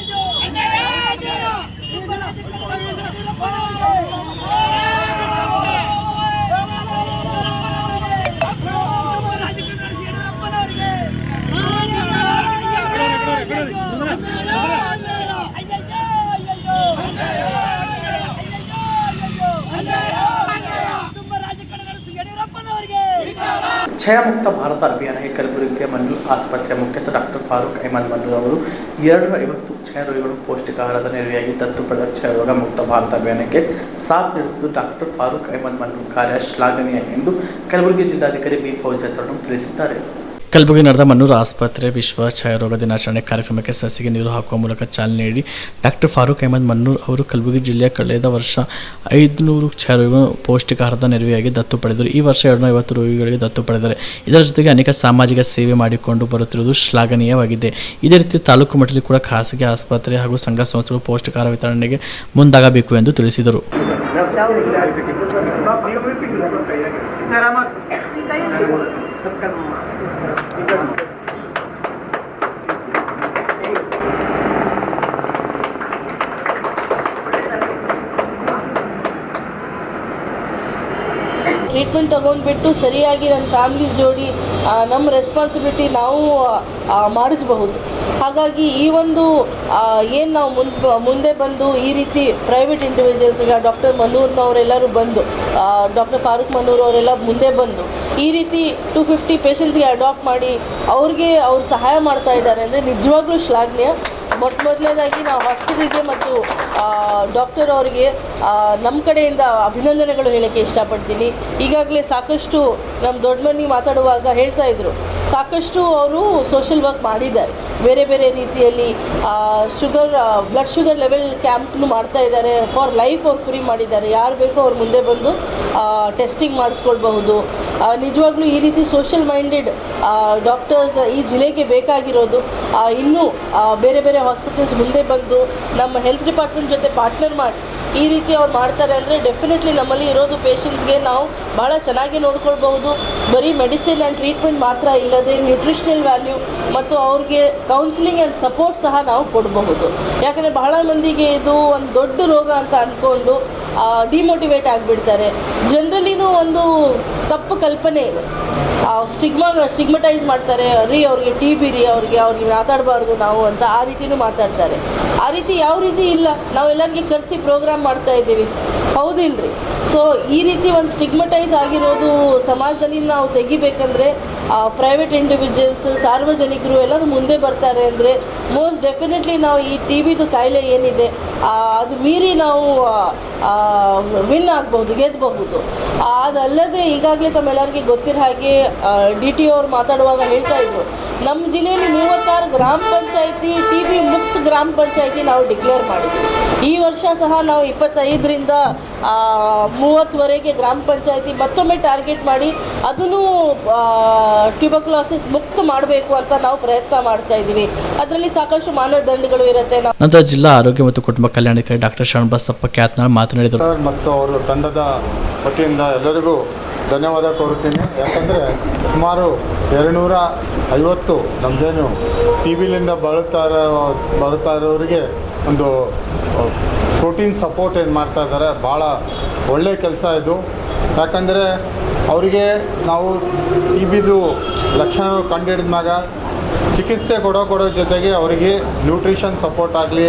ಅಯ್ಯಯ್ಯೋ. ಕ್ಷಯಮುಕ್ತ ಭಾರತ ಅಭಿಯಾನಕ್ಕೆ ಕಲಬುರಗಿಯ ಮನ್ನೂರ್ ಆಸ್ಪತ್ರೆಯ ಮುಖ್ಯಸ್ಥ ಡಾಕ್ಟರ್ ಫಾರೂಕ್ ಅಹಮದ್ ಮನ್ನೂರ್ ಅವರು 250 ಕ್ಷಯರೋಗಿಗಳು ಪೌಷ್ಟಿಕ ಆಹಾರದ ನೆರವಿಯಾಗಿ ದತ್ತು ಪಡೆದ ಕ್ಷಯರೋಗ ಮುಕ್ತ ಭಾರತ ಅಭಿಯಾನಕ್ಕೆ ಸಾಥ್ ನೀಡುತ್ತಿದ್ದು ಡಾಕ್ಟರ್ ಫಾರೂಕ್ ಅಹಮದ್ ಮನ್ನೂರ್ ಕಾರ್ಯ ಶ್ಲಾಘನೀಯ ಎಂದು ಕಲಬುರಗಿ ಜಿಲ್ಲಾಧಿಕಾರಿ B. ಫೌಜಿಯಾ ತಿಳಿಸಿದ್ದಾರೆ. ಕಲಬುರಗಿ ನಡೆದ ಮನ್ನೂರು ಆಸ್ಪತ್ರೆ ವಿಶ್ವ ಕ್ಷಯರೋಗ ದಿನಾಚರಣೆ ಕಾರ್ಯಕ್ರಮಕ್ಕೆ ಸಸಿಗೆ ನೀರು ಹಾಕುವ ಮೂಲಕ ಚಾಲನೆ ನೀಡಿ ಡಾಕ್ಟರ್ ಫಾರೂಕ್ ಅಹಮದ್ ಮನ್ನೂರ್ ಅವರು ಕಲಬುರಗಿ ಜಿಲ್ಲೆಯ ಕಳೆದ ವರ್ಷ 500 ಕ್ಷಯರೋಗಿಗಳು ಪೌಷ್ಟಿಕ ಆಹಾರದ ನೆರವಿಯಾಗಿ ದತ್ತು ಪಡೆದರು. ಈ ವರ್ಷ 250 ರೋಗಿಗಳಿಗೆ ದತ್ತು ಪಡೆದರೆ. ಇದರ ಜೊತೆಗೆ ಅನೇಕ ಸಾಮಾಜಿಕ ಸೇವೆ ಮಾಡಿಕೊಂಡು ಬರುತ್ತಿರುವುದು ಶ್ಲಾಘನೀಯವಾಗಿದೆ. ಇದೇ ರೀತಿ ತಾಲೂಕು ಮಟ್ಟದಲ್ಲಿ ಕೂಡ ಖಾಸಗಿ ಆಸ್ಪತ್ರೆ ಹಾಗೂ ಸಂಘ ಸಂಸ್ಥೆಗಳು ಪೌಷ್ಟಿಕ ಆಹಾರ ವಿತರಣೆಗೆ ಮುಂದಾಗಬೇಕು ಎಂದು ತಿಳಿಸಿದರು. ಟ್ರೀಟ್ಮೆಂಟ್ ತೊಗೊಂಡ್ಬಿಟ್ಟು ಸರಿಯಾಗಿ ನನ್ನ ಫ್ಯಾಮಿಲಿ ಜೋಡಿ ನಮ್ಮ ರೆಸ್ಪಾನ್ಸಿಬಿಲಿಟಿ ನಾವು ಮಾಡಿಸಬಹುದು. ಹಾಗಾಗಿ ಈ ಒಂದು ಏನು ನಾವು ಮುಂದೆ ಬಂದು ಈ ರೀತಿ ಪ್ರೈವೇಟ್ ಇಂಡಿವಿಜುವಲ್ಸ್ ಈಗ ಡಾಕ್ಟರ್ ಮನ್ನೂರ್ನವರೆಲ್ಲರೂ ಬಂದು ಡಾಕ್ಟರ್ ಫಾರೂಕ್ ಮನ್ನೂರ್ ಅವರೆಲ್ಲ ಮುಂದೆ ಬಂದು ಈ ರೀತಿ 250 ಪೇಷಂಟ್ಸ್ಗೆ ಅಡಾಪ್ಟ್ ಮಾಡಿ ಅವ್ರಿಗೆ ಅವ್ರು ಸಹಾಯ ಮಾಡ್ತಾ ಇದ್ದಾರೆ ಅಂದರೆ ನಿಜವಾಗ್ಲೂ ಶ್ಲಾಘನೀಯ. ಮೊದಲನೇದಾಗಿ ನಾವು ಹಾಸ್ಪಿಟಲ್ಗೆ ಮತ್ತು ಡಾಕ್ಟರ್ ಅವರಿಗೆ ನಮ್ಮ ಕಡೆಯಿಂದ ಅಭಿನಂದನೆಗಳು ಹೇಳೋಕ್ಕೆ ಇಷ್ಟಪಡ್ತೀನಿ. ಈಗಾಗಲೇ ಸಾಕಷ್ಟು ನಮ್ಮ ದೊಡ್ಡ ಮನೆ ಮಾತಾಡುವಾಗ ಹೇಳ್ತಾ ಇದ್ರು, ಸಾಕಷ್ಟು ಅವರು ಸೋಷಿಯಲ್ ವರ್ಕ್ ಮಾಡಿದ್ದಾರೆ. ಬೇರೆ ಬೇರೆ ರೀತಿಯಲ್ಲಿ ಬ್ಲಡ್ ಶುಗರ್ ಲೆವೆಲ್ ಕ್ಯಾಂಪ್ನು ಮಾಡ್ತಾ ಇದ್ದಾರೆ. ಫಾರ್ ಲೈಫ್ ಅವ್ರು ಫ್ರೀ ಮಾಡಿದ್ದಾರೆ. ಯಾರು ಬೇಕೋ ಅವ್ರು ಮುಂದೆ ಬಂದು ಟೆಸ್ಟಿಂಗ್ ಮಾಡಿಸ್ಕೊಳ್ಬಹುದು. ನಿಜವಾಗ್ಲೂ ಈ ರೀತಿ ಸೋಷಿಯಲ್ ಮೈಂಡೆಡ್ ಡಾಕ್ಟರ್ಸ್ ಈ ಜಿಲ್ಲೆಗೆ ಬೇಕಾಗಿರೋದು. ಇನ್ನೂ ಬೇರೆ ಬೇರೆ ಹಾಸ್ಪಿಟಲ್ಸ್ ಮುಂದೆ ಬಂದು ನಮ್ಮ ಹೆಲ್ತ್ ಡಿಪಾರ್ಟ್ಮೆಂಟ್ ಜೊತೆ ಪಾರ್ಟ್ನರ್ ಮಾಡಿ ಈ ರೀತಿ ಅವ್ರು ಮಾಡ್ತಾರೆ ಅಂದರೆ ಡೆಫಿನೆಟ್ಲಿ ನಮ್ಮಲ್ಲಿ ಇರೋದು ಪೇಷಂಟ್ಸ್ಗೆ ನಾವು ಭಾಳ ಚೆನ್ನಾಗಿ ನೋಡ್ಕೊಳ್ಬಹುದು. ಬರೀ ಮೆಡಿಸಿನ್ ಆ್ಯಂಡ್ ಟ್ರೀಟ್ಮೆಂಟ್ ಮಾತ್ರ ಇಲ್ಲದೆ ನ್ಯೂಟ್ರಿಷನಲ್ ವ್ಯಾಲ್ಯೂ ಮತ್ತು ಅವ್ರಿಗೆ ಕೌನ್ಸಿಲಿಂಗ್ ಆ್ಯಂಡ್ ಸಪೋರ್ಟ್ ಸಹ ನಾವು ಕೊಡಬಹುದು. ಯಾಕಂದರೆ ಬಹಳ ಮಂದಿಗೆ ಇದು ಒಂದು ದೊಡ್ಡ ರೋಗ ಅಂತ ಅಂದ್ಕೊಂಡು ಡಿಮೋಟಿವೇಟ್ ಆಗಿಬಿಡ್ತಾರೆ. ಜನರಲ್ಲಿನೂ ಒಂದು ತಪ್ಪು ಕಲ್ಪನೆ ಇದೆ. ಸ್ಟಿಗ್ಮಟೈಸ್ ಮಾಡ್ತಾರೆ. ಅವ್ರಿಗೆ ಟಿ ಬಿ ಅವ್ರಿಗೆ ಮಾತಾಡಬಾರ್ದು ನಾವು ಅಂತ ಆ ರೀತಿಯೂ ಮಾತಾಡ್ತಾರೆ. ಆ ರೀತಿ ಯಾವ ರೀತಿ ಇಲ್ಲ. ನಾವು ಎಲ್ಲರಿಗೆ ಕರೆಸಿ ಪ್ರೋಗ್ರಾಮ್ ಮಾಡ್ತಾ ಇದ್ದೀವಿ, ಹೌದು ಇಲ್ರಿ. ಸೊ ಈ ರೀತಿ ಒಂದು ಸ್ಟಿಗ್ಮಟೈಸ್ ಆಗಿರೋದು ಸಮಾಜದಲ್ಲಿ ನಾವು ತೆಗಿಬೇಕಂದ್ರೆ ಪ್ರೈವೇಟ್ ಇಂಡಿವಿಜುವಲ್ಸ್, ಸಾರ್ವಜನಿಕರು ಎಲ್ಲರೂ ಮುಂದೆ ಬರ್ತಾರೆ ಅಂದರೆ ಮೋಸ್ಟ್ ಡೆಫಿನೆಟ್ಲಿ ನಾವು ಈ ಟಿ ಬಿದು ಕಾಯಿಲೆ ಏನಿದೆ ಅದು ಮೀರಿ ನಾವು ವಿನ್ ಆಗ್ಬೋದು, ಗೆದ್ದಬಹುದು. ಅದಲ್ಲದೆ ಈಗಾಗಲೇ ತಮ್ಮೆಲ್ಲರಿಗೆ ಗೊತ್ತಿರೋ ಹಾಗೆ DTO ಅವ್ರು ಮಾತಾಡುವಾಗ ಹೇಳ್ತಾ ಇದ್ರು, ನಮ್ಮ ಜಿಲ್ಲೆಯಲ್ಲಿ 36 ಗ್ರಾಮ ಪಂಚಾಯಿತಿ ಟಿ ಬಿ ಮುಕ್ತ ಗ್ರಾಮ ಪಂಚಾಯಿತಿ ನಾವು ಡಿಕ್ಲೇರ್ ಮಾಡಿದ್ವಿ. ಈ ವರ್ಷ ಸಹ ನಾವು 25ರಿಂದ 30ವರೆಗೆ ಗ್ರಾಮ ಪಂಚಾಯಿತಿ ಮತ್ತೊಮ್ಮೆ ಟಾರ್ಗೆಟ್ ಮಾಡಿ ಅದನ್ನು ಟ್ಯೂಬರ್ಕ್ಯುಲೋಸಿಸ್ ಮುಕ್ತ ಮಾಡಬೇಕು ಅಂತ ನಾವು ಪ್ರಯತ್ನ ಮಾಡ್ತಾ ಇದ್ದೀವಿ. ಅದರಲ್ಲಿ ಸಾಕಷ್ಟು ಮಾನದಂಡಗಳು ಇರುತ್ತೆ. ನಂತರ ಜಿಲ್ಲಾ ಆರೋಗ್ಯ ಮತ್ತು ಕುಟುಂಬ ಕಲ್ಯಾಣಾಧಿಕಾರಿ ಡಾಕ್ಟರ್ ಶರಣಬಸಪ್ಪ ಕ್ಯಾತ್ನಾಳ್ ಮಾತನಾಡಿದರು. ಮತ್ತು ಅವರು ತಂಡದ ವತಿಯಿಂದ ಎಲ್ಲರಿಗೂ ಧನ್ಯವಾದ ಕೋರುತ್ತೀನಿ. ಯಾಕಂದರೆ ಸುಮಾರು 250 ನಮ್ಮದೇನು ಟಿ ಬಿಲಿಂದ ಬಳಲ್ತಾ ಇರೋರಿಗೆ ಒಂದು ಪ್ರೋಟೀನ್ ಸಪೋರ್ಟ್ ಏನು ಮಾಡ್ತಾ ಇದ್ದಾರೆ, ಭಾಳ ಒಳ್ಳೆಯ ಕೆಲಸ ಇದು. ಯಾಕಂದರೆ ಅವರಿಗೆ ನಾವು ಟಿ ಬಿದು ಲಕ್ಷಣಗಳು ಕಂಡುಹಿಡಿದ್ಮ್ಯಾಗ ಚಿಕಿತ್ಸೆ ಕೊಡೋ ಜೊತೆಗೆ ಅವರಿಗೆ ನ್ಯೂಟ್ರಿಷನ್ ಸಪೋರ್ಟ್ ಆಗಲಿ,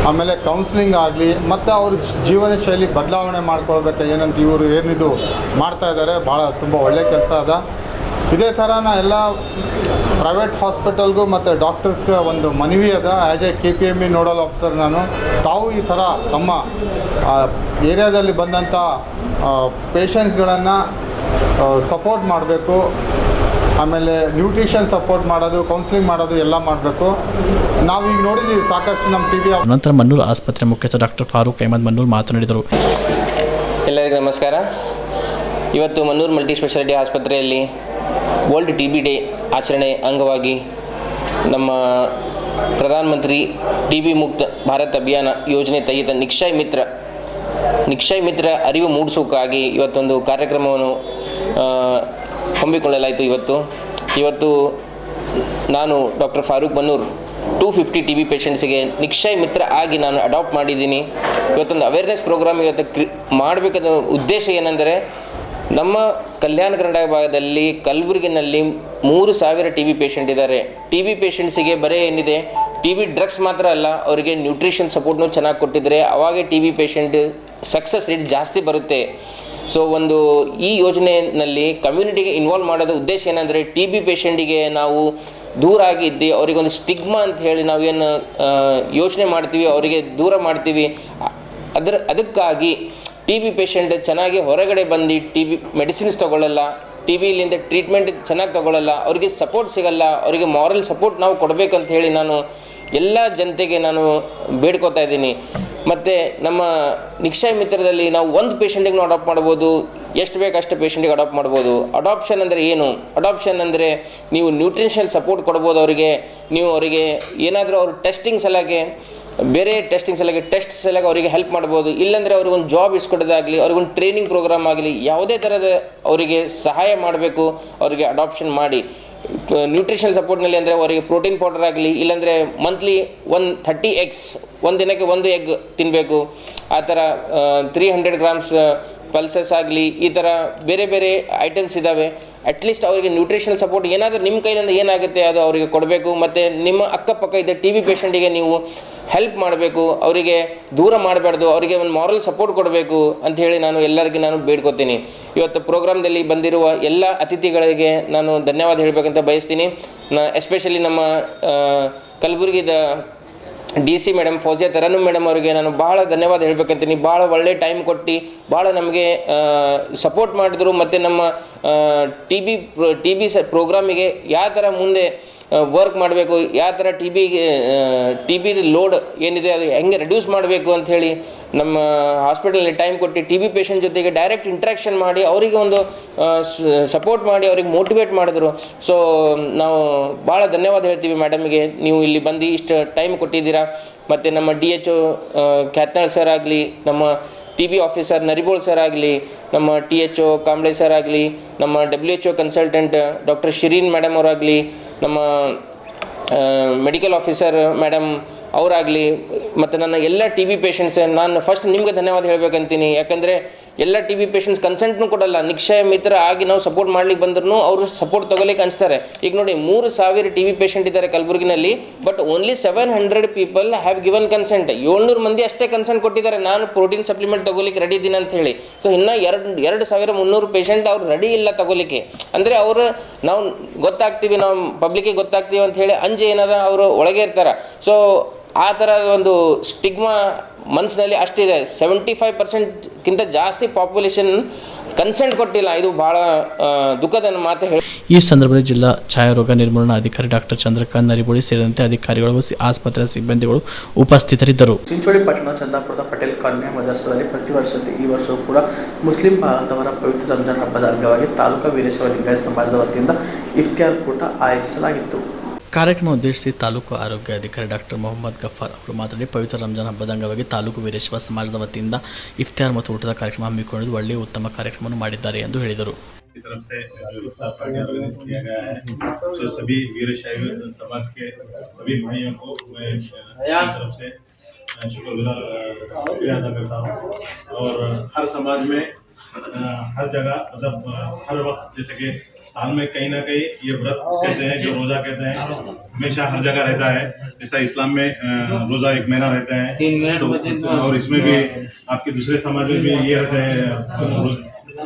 ಆಮೇಲೆ ಕೌನ್ಸಿಲಿಂಗ್ ಆಗಲಿ, ಮತ್ತು ಅವ್ರ ಜೀವನ ಶೈಲಿ ಬದಲಾವಣೆ ಮಾಡ್ಕೊಳ್ಬೇಕು ಏನಂತ ಇವರು ಏನಿದು ಮಾಡ್ತಾ ಇದ್ದಾರೆ, ಭಾಳ ತುಂಬ ಒಳ್ಳೆಯ ಕೆಲಸ ಅದ. ಇದೇ ಥರ ಎಲ್ಲ ಪ್ರೈವೇಟ್ ಹಾಸ್ಪಿಟಲ್ಗೂ ಮತ್ತು ಡಾಕ್ಟರ್ಸ್ಗೆ ಒಂದು ಮನವಿ ಅದ. As A KPME nodal officer ನಾನು, ತಾವು ಈ ಥರ ತಮ್ಮ ಏರಿಯಾದಲ್ಲಿ ಬಂದಂಥ ಪೇಷಂಟ್ಸ್ಗಳನ್ನು ಸಪೋರ್ಟ್ ಮಾಡಬೇಕು. ಆಮೇಲೆ ನ್ಯೂಟ್ರಿಷನ್ ಸಪೋರ್ಟ್ ಮಾಡೋದು, ಕೌನ್ಸಿಲಿಂಗ್ ಮಾಡೋದು ಎಲ್ಲ ಮಾಡಬೇಕು. ನಾವೀಗ ನೋಡಿದ್ದೀವಿ ಸಾಕಷ್ಟು ನಮ್ಮ ಟಿ ಬಿ. ನಂತರ ಮನ್ನೂರು ಆಸ್ಪತ್ರೆ ಮುಖ್ಯಸ್ಥ ಡಾಕ್ಟರ್ ಫಾರೂಕ್ ಅಹಮದ್ ಮನ್ನೂರು ಮಾತನಾಡಿದರು. ಎಲ್ಲರಿಗೂ ನಮಸ್ಕಾರ. ಇವತ್ತು ಮನ್ನೂರು ಮಲ್ಟಿ ಸ್ಪೆಷಾಲಿಟಿ ಆಸ್ಪತ್ರೆಯಲ್ಲಿ ವರ್ಲ್ಡ್ ಟಿ ಬಿ ಡೇ ಆಚರಣೆ ಅಂಗವಾಗಿ ನಮ್ಮ ಪ್ರಧಾನಮಂತ್ರಿ ಟಿ ಬಿ ಮುಕ್ತ ಭಾರತ್ ಅಭಿಯಾನ ಯೋಜನೆ ತೈಯಿತ ನಿಕ್ಷಯ್ ಮಿತ್ರ ಅರಿವು ಮೂಡಿಸೋಕ್ಕಾಗಿ ಇವತ್ತೊಂದು ಕಾರ್ಯಕ್ರಮವನ್ನು ಹಮ್ಮಿಕೊಳ್ಳಲಾಯಿತು. ಇವತ್ತು ನಾನು doctor Farooq Mannur 250 T B ಪೇಷಂಟ್ಸಿಗೆ ನಿಕ್ಷಯ್ ಮಿತ್ರ ಆಗಿ ನಾನು ಅಡಾಪ್ಟ್ ಮಾಡಿದ್ದೀನಿ. ಇವತ್ತೊಂದು ಅವೇರ್ನೆಸ್ ಪ್ರೋಗ್ರಾಮ್ ಮಾಡಬೇಕಾದ ಉದ್ದೇಶ ಏನೆಂದರೆ, ನಮ್ಮ ಕಲ್ಯಾಣ ಕರ್ನಾಟಕ ಭಾಗದಲ್ಲಿ ಕಲಬುರಗಿನಲ್ಲಿ 3000 ಟಿ ಬಿ ಪೇಷಂಟ್ ಇದ್ದಾರೆ. ಟಿ ಬಿ ಪೇಷಂಟ್ಸಿಗೆ ಬರೀ ಏನಿದೆ ಟಿ ಬಿ ಡ್ರಗ್ಸ್ ಮಾತ್ರ ಅಲ್ಲ, ಅವರಿಗೆ ನ್ಯೂಟ್ರಿಷನ್ ಸಪೋರ್ಟ್ನೂ ಚೆನ್ನಾಗಿ ಕೊಟ್ಟಿದ್ರೆ ಅವಾಗೇ T B patient success rate ಜಾಸ್ತಿ ಬರುತ್ತೆ. ಸೊ ಈ ಯೋಜನೆಯಲ್ಲಿ ಕಮ್ಯುನಿಟಿಗೆ ಇನ್ವಾಲ್ವ್ ಮಾಡೋದು ಉದ್ದೇಶ ಏನಂದರೆ, ಟಿ ಬಿ ಪೇಷಂಟಿಗೆ ನಾವು ದೂರ ಆಗಿದ್ದು ಅವರಿಗೊಂದು ಸ್ಟಿಗ್ಮಾ ಅಂತ ಹೇಳಿ ನಾವೇನು ಯೋಚನೆ ಮಾಡ್ತೀವಿ, ಅವರಿಗೆ ದೂರ ಮಾಡ್ತೀವಿ. ಅದಕ್ಕಾಗಿ ಟಿ ಬಿ ಪೇಷಂಟ್ ಚೆನ್ನಾಗಿ ಹೊರಗಡೆ ಬಂದು ಟಿ ಬಿ ಮೆಡಿಸಿನ್ಸ್ ತೊಗೊಳ್ಳಲ್ಲ, ಟಿ ಬಿಲಿಂದ ಟ್ರೀಟ್ಮೆಂಟ್ ಚೆನ್ನಾಗಿ ತೊಗೊಳ್ಳಲ್ಲ, ಅವರಿಗೆ ಸಪೋರ್ಟ್ ಸಿಗಲ್ಲ. ಅವರಿಗೆ ಮಾರಲ್ ಸಪೋರ್ಟ್ ನಾವು ಕೊಡಬೇಕಂತ ಹೇಳಿ ನಾನು ಎಲ್ಲ ಜನತೆಗೆ ನಾನು ಬೇಡ್ಕೋತಾ ಇದ್ದೀನಿ. ಮತ್ತು ನಮ್ಮ ನಿಕ್ಷಯ್ ಮಿತ್ರದಲ್ಲಿ ನಾವು ಒಂದು ಪೇಷಂಟಿಗೆ ನಾವು ಅಡಾಪ್ಟ್ ಮಾಡ್ಬೋದು, ಎಷ್ಟು ಬೇಕು ಅಷ್ಟು ಪೇಷಂಟಿಗೆ ಅಡಾಪ್ಟ್ ಮಾಡ್ಬೋದು. ಅಡಾಪ್ಷನ್ ಅಂದರೆ ಏನು? ಅಡಾಪ್ಷನ್ ಅಂದರೆ ನೀವು ನ್ಯೂಟ್ರಿಷನಲ್ ಸಪೋರ್ಟ್ ಕೊಡ್ಬೋದು ಅವರಿಗೆ. ನೀವು ಅವರಿಗೆ ಏನಾದರೂ ಅವ್ರ ಟೆಸ್ಟಿಂಗ್ ಸಲಹೆ, ಬೇರೆ ಟೆಸ್ಟಿಂಗ್ ಸಲಹೆ, ಟೆಸ್ಟ್ ಸಲಹೆ ಅವರಿಗೆ ಹೆಲ್ಪ್ ಮಾಡ್ಬೋದು. ಇಲ್ಲಾಂದರೆ ಅವ್ರಿಗೊಂದು ಜಾಬ್ ಇಸ್ಕೊಡೋದಾಗಲಿ, ಅವ್ರಿಗೊಂದು ಟ್ರೈನಿಂಗ್ ಪ್ರೋಗ್ರಾಮ್ ಆಗಲಿ, ಯಾವುದೇ ಥರದ ಅವರಿಗೆ ಸಹಾಯ ಮಾಡಬೇಕು. ಅವರಿಗೆ ಅಡಾಪ್ಷನ್ ಮಾಡಿ ನ್ಯೂಟ್ರಿಷನಲ್ ಸಪೋರ್ಟ್ನಲ್ಲಿ ಅಂದರೆ ಅವರಿಗೆ ಪ್ರೋಟೀನ್ ಪೌಡರ್ ಆಗಲಿ, ಇಲ್ಲಾಂದರೆ ಮಂತ್ಲಿ 30 ಎಗ್ಸ್, ಒಂದು ದಿನಕ್ಕೆ 1 ಎಗ್ ತಿನ್ನಬೇಕು. ಆ ಥರ 300 ಗ್ರಾಮ್ಸ್ ಪಲ್ಸಸ್ ಆಗಲಿ, ಈ ಥರ ಬೇರೆ ಬೇರೆ ಐಟಮ್ಸ್ ಇದ್ದಾವೆ. ಅಟ್ಲೀಸ್ಟ್ ಅವರಿಗೆ ನ್ಯೂಟ್ರಿಷನಲ್ ಸಪೋರ್ಟ್ ಏನಾದರೂ ನಿಮ್ಮ ಕೈಲಿಂದ ಏನಾಗುತ್ತೆ ಅದು ಅವರಿಗೆ ಕೊಡಬೇಕು. ಮತ್ತು ನಿಮ್ಮ ಅಕ್ಕಪಕ್ಕ ಇದ್ದ ಟಿ ಬಿ ಪೇಷಂಟಿಗೆ ನೀವು ಹೆಲ್ಪ್ ಮಾಡಬೇಕು, ಅವರಿಗೆ ದೂರ ಮಾಡಬಾರ್ದು, ಅವರಿಗೆ ಒಂದು ಮಾರಲ್ ಸಪೋರ್ಟ್ ಕೊಡಬೇಕು ಅಂತ ಹೇಳಿ ನಾನು ಎಲ್ಲರಿಗೂ ಬೇಡ್ಕೋತೀನಿ. ಇವತ್ತು ಪ್ರೋಗ್ರಾಮ್ದಲ್ಲಿ ಬಂದಿರುವ ಎಲ್ಲ ಅತಿಥಿಗಳಿಗೆ ನಾನು ಧನ್ಯವಾದ ಹೇಳಬೇಕಂತ ಬಯಸ್ತೀನಿ. ಎಸ್ಪೆಷಲಿ ನಮ್ಮ ಕಲಬುರಗಿದ DC ಮೇಡಮ್ ಫೌಜಿಯಾ ತರನು ಮೇಡಮ್ ಅವರಿಗೆ ನಾನು ಭಾಳ ಧನ್ಯವಾದ ಹೇಳ್ಬೇಕಂತೀನಿ. ಭಾಳ ಒಳ್ಳೆ ಟೈಮ್ ಕೊಟ್ಟು ಭಾಳ ನಮಗೆ ಸಪೋರ್ಟ್ ಮಾಡಿದ್ರು. ಮತ್ತು ನಮ್ಮ ಟಿ ಬಿ ಪ್ರೋಗ್ರಾಮಿಗೆ ಯಾವ ಥರ ಮುಂದೆ ವರ್ಕ್ ಮಾಡಬೇಕು, ಯಾವ ಥರ ಟಿ ಬಿ ಲೋಡ್ ಏನಿದೆ ಅದು ಹೆಂಗೆ ರೆಡ್ಯೂಸ್ ಮಾಡಬೇಕು ಅಂಥೇಳಿ ನಮ್ಮ ಹಾಸ್ಪಿಟಲಲ್ಲಿ ಟೈಮ್ ಕೊಟ್ಟು ಟಿ ಬಿ ಪೇಷಂಟ್ ಜೊತೆಗೆ ಡೈರೆಕ್ಟ್ ಇಂಟ್ರ್ಯಾಕ್ಷನ್ ಮಾಡಿ ಅವರಿಗೆ ಒಂದು ಸಪೋರ್ಟ್ ಮಾಡಿ ಅವ್ರಿಗೆ ಮೋಟಿವೇಟ್ ಮಾಡಿದ್ರು. ಸೊ ನಾವು ಭಾಳ ಧನ್ಯವಾದ ಹೇಳ್ತೀವಿ ಮೇಡಮಿಗೆ, ನೀವು ಇಲ್ಲಿ ಬಂದು ಇಷ್ಟು ಟೈಮ್ ಕೊಟ್ಟಿದ್ದೀರಾ. ಮತ್ತು ನಮ್ಮ DHO ಖ್ಯಾತ್ನಾಳ್ ಸರ್ ಆಗಲಿ, ನಮ್ಮ TB ಆಫೀಸರ್ ನರಿಬೋಳ್ ಸರ್ ಆಗಲಿ, ನಮ್ಮ THO ಕಾಂಬ್ಳೆ ಸರ್ ಆಗಲಿ, ನಮ್ಮ WHO consultant doctor Shirin madam ಅವರಾಗಲಿ, ನಮ್ಮ ಮೆಡಿಕಲ್ ಆಫೀಸರ್ ಮೇಡಮ್ ಅವರಾಗಲಿ, ಮತ್ತು ನನ್ನ ಎಲ್ಲ TB ಪೇಷಂಟ್ಸ್, ನಾನು ಫಸ್ಟ್ ನಿಮ್ಗೆ ಧನ್ಯವಾದ ಹೇಳ್ಬೇಕಂತೀನಿ. ಯಾಕಂದರೆ ಎಲ್ಲ TB ಪೇಷಂಟ್ಸ್ ಕನ್ಸೆಂಟ್ನೂ ಕೊಡಲ್ಲ, ನಿಕ್ಷಯ ಮಿತ್ರ ಆಗಿ ನಾವು ಸಪೋರ್ಟ್ ಮಾಡ್ಲಿಕ್ಕೆ ಬಂದ್ರೂ ಅವರು ಸಪೋರ್ಟ್ ತೊಗೊಲಿಕ್ಕೆ ಅನಿಸ್ತಾರೆ. ಈಗ ನೋಡಿ 3,000 TB ಪೇಷಂಟ್ ಇದ್ದಾರೆ ಕಲಬುರಗಿನಲ್ಲಿ, but only 700 people have given consent. 700 ಮಂದಿ ಅಷ್ಟೇ ಕನ್ಸೆಂಟ್ ಕೊಟ್ಟಿದ್ದಾರೆ, ನಾನು ಪ್ರೋಟೀನ್ ಸಪ್ಲಿಮೆಂಟ್ ತೊಗೊಲಿಕ್ಕೆ ರೆಡಿ ಇದ್ದೀನಿ ಅಂತ ಹೇಳಿ. ಸೊ ಇನ್ನು 2,300 ಪೇಷಂಟ್ ಅವ್ರು ರೆಡಿ ಇಲ್ಲ ತೊಗೊಲಿಕ್ಕೆ. ಅಂದರೆ ಅವರು ನಾವು ಗೊತ್ತಾಗ್ತೀವಿ, ನಾವು ಪಬ್ಲಿಕ್ಕಿಗೆ ಗೊತ್ತಾಗ್ತೀವಿ ಅಂತ ಹೇಳಿ ಅಂಜೆ ಏನದ ಅವರು ಒಳಗೆ ಇರ್ತಾರೆ. ಸೊ ಆ ಥರ ಒಂದು ಸ್ಟಿಗ್ಮಾ ಮನಸ್ಸಿನಲ್ಲಿ ಅಷ್ಟಿದೆ. 75%ಕ್ಕಿಂತ ಜಾಸ್ತಿ ಪಾಪ್ಯುಲೇಷನ್ ಕನ್ಸೆಂಟ್ ಕೊಟ್ಟಿಲ್ಲ. ಇದು ಭಾಳ ದುಃಖದ ಮಾತು ಹೇಳಿ. ಈ ಸಂದರ್ಭದಲ್ಲಿ ಜಿಲ್ಲಾ ಛಾಯಾರೋಗ ನಿರ್ಮೂಲನಾ ಅಧಿಕಾರಿ ಡಾಕ್ಟರ್ ಚಂದ್ರಕಾಂತ್ ನರಿಬೋಳಿ ಸೇರಿದಂತೆ ಅಧಿಕಾರಿಗಳು, ಆಸ್ಪತ್ರೆಯ ಸಿಬ್ಬಂದಿಗಳು ಉಪಸ್ಥಿತರಿದ್ದರು. ಚಿಂಚೋಳಿ ಪಟ್ಟಣ ಚಂದಾಪುರದ ಪಟೇಲ್ ಕಾಲೋನಿಯ ಮದರ್ಸದಲ್ಲಿ ಪ್ರತಿ ವರ್ಷದಂತೆ ಈ ವರ್ಷವೂ ಕೂಡ ಮುಸ್ಲಿಂ ಬಾಂಧವರ ಪವಿತ್ರ ರಂಜಾನ್ ಹಬ್ಬದ ಅಂಗವಾಗಿ ತಾಲೂಕಾ ವೀರಶೈವ ಲಿಂಗಾಯತ ಸಮಾಜದ ವತಿಯಿಂದ ಇಫ್ತಿಯಾರ್ ಕೂಟ ಆಯೋಜಿಸಲಾಗಿತ್ತು. ಕಾರ್ಯಕ್ರಮ ಉದ್ದೇಶಿಸಿ ತಾಲೂಕು ಆರೋಗ್ಯ ಅಧಿಕಾರಿ ಡಾಕ್ಟರ್ ಮೊಹಮ್ಮದ್ ಗಫಾರ್ ಅವರು ಮಾತನಾಡಿ, ಪವಿತ್ರ ರಂಜಾನ್ ಹಬ್ಬದ ಅಂಗವಾಗಿ ತಾಲೂಕು ವೀರಶೈವ ಸಮಾಜದ ವತಿಯಿಂದ ಇಫ್ತಿಯಾರ್ ಮತ್ತು ಊಟದ ಕಾರ್ಯಕ್ರಮ ಹಮ್ಮಿಕೊಂಡಿದ್ದು ಒಳ್ಳೆಯ ಉತ್ತಮ ಕಾರ್ಯಕ್ರಮವನ್ನು ಮಾಡಿದ್ದಾರೆ ಎಂದು ಹೇಳಿದರು. तरफ से व्यवस्था ऑर्गेनाइज किया गया है, तो सभी वीरशैव समाज के सभी भाइयों को मैं तरफ से शुक्रिया अदा करता हूँ. और हर समाज में हर जगह मतलब हर वक्त जैसे कि साल में कहीं ना कहीं ये व्रत कहते हैं, जो रोज़ा कहते हैं, हमेशा हर जगह रहता है. जैसा इस्लाम में रोज़ा 1 महीना रहता है, तो और इसमें भी आपके दूसरे समाज में भी ये रहते हैं,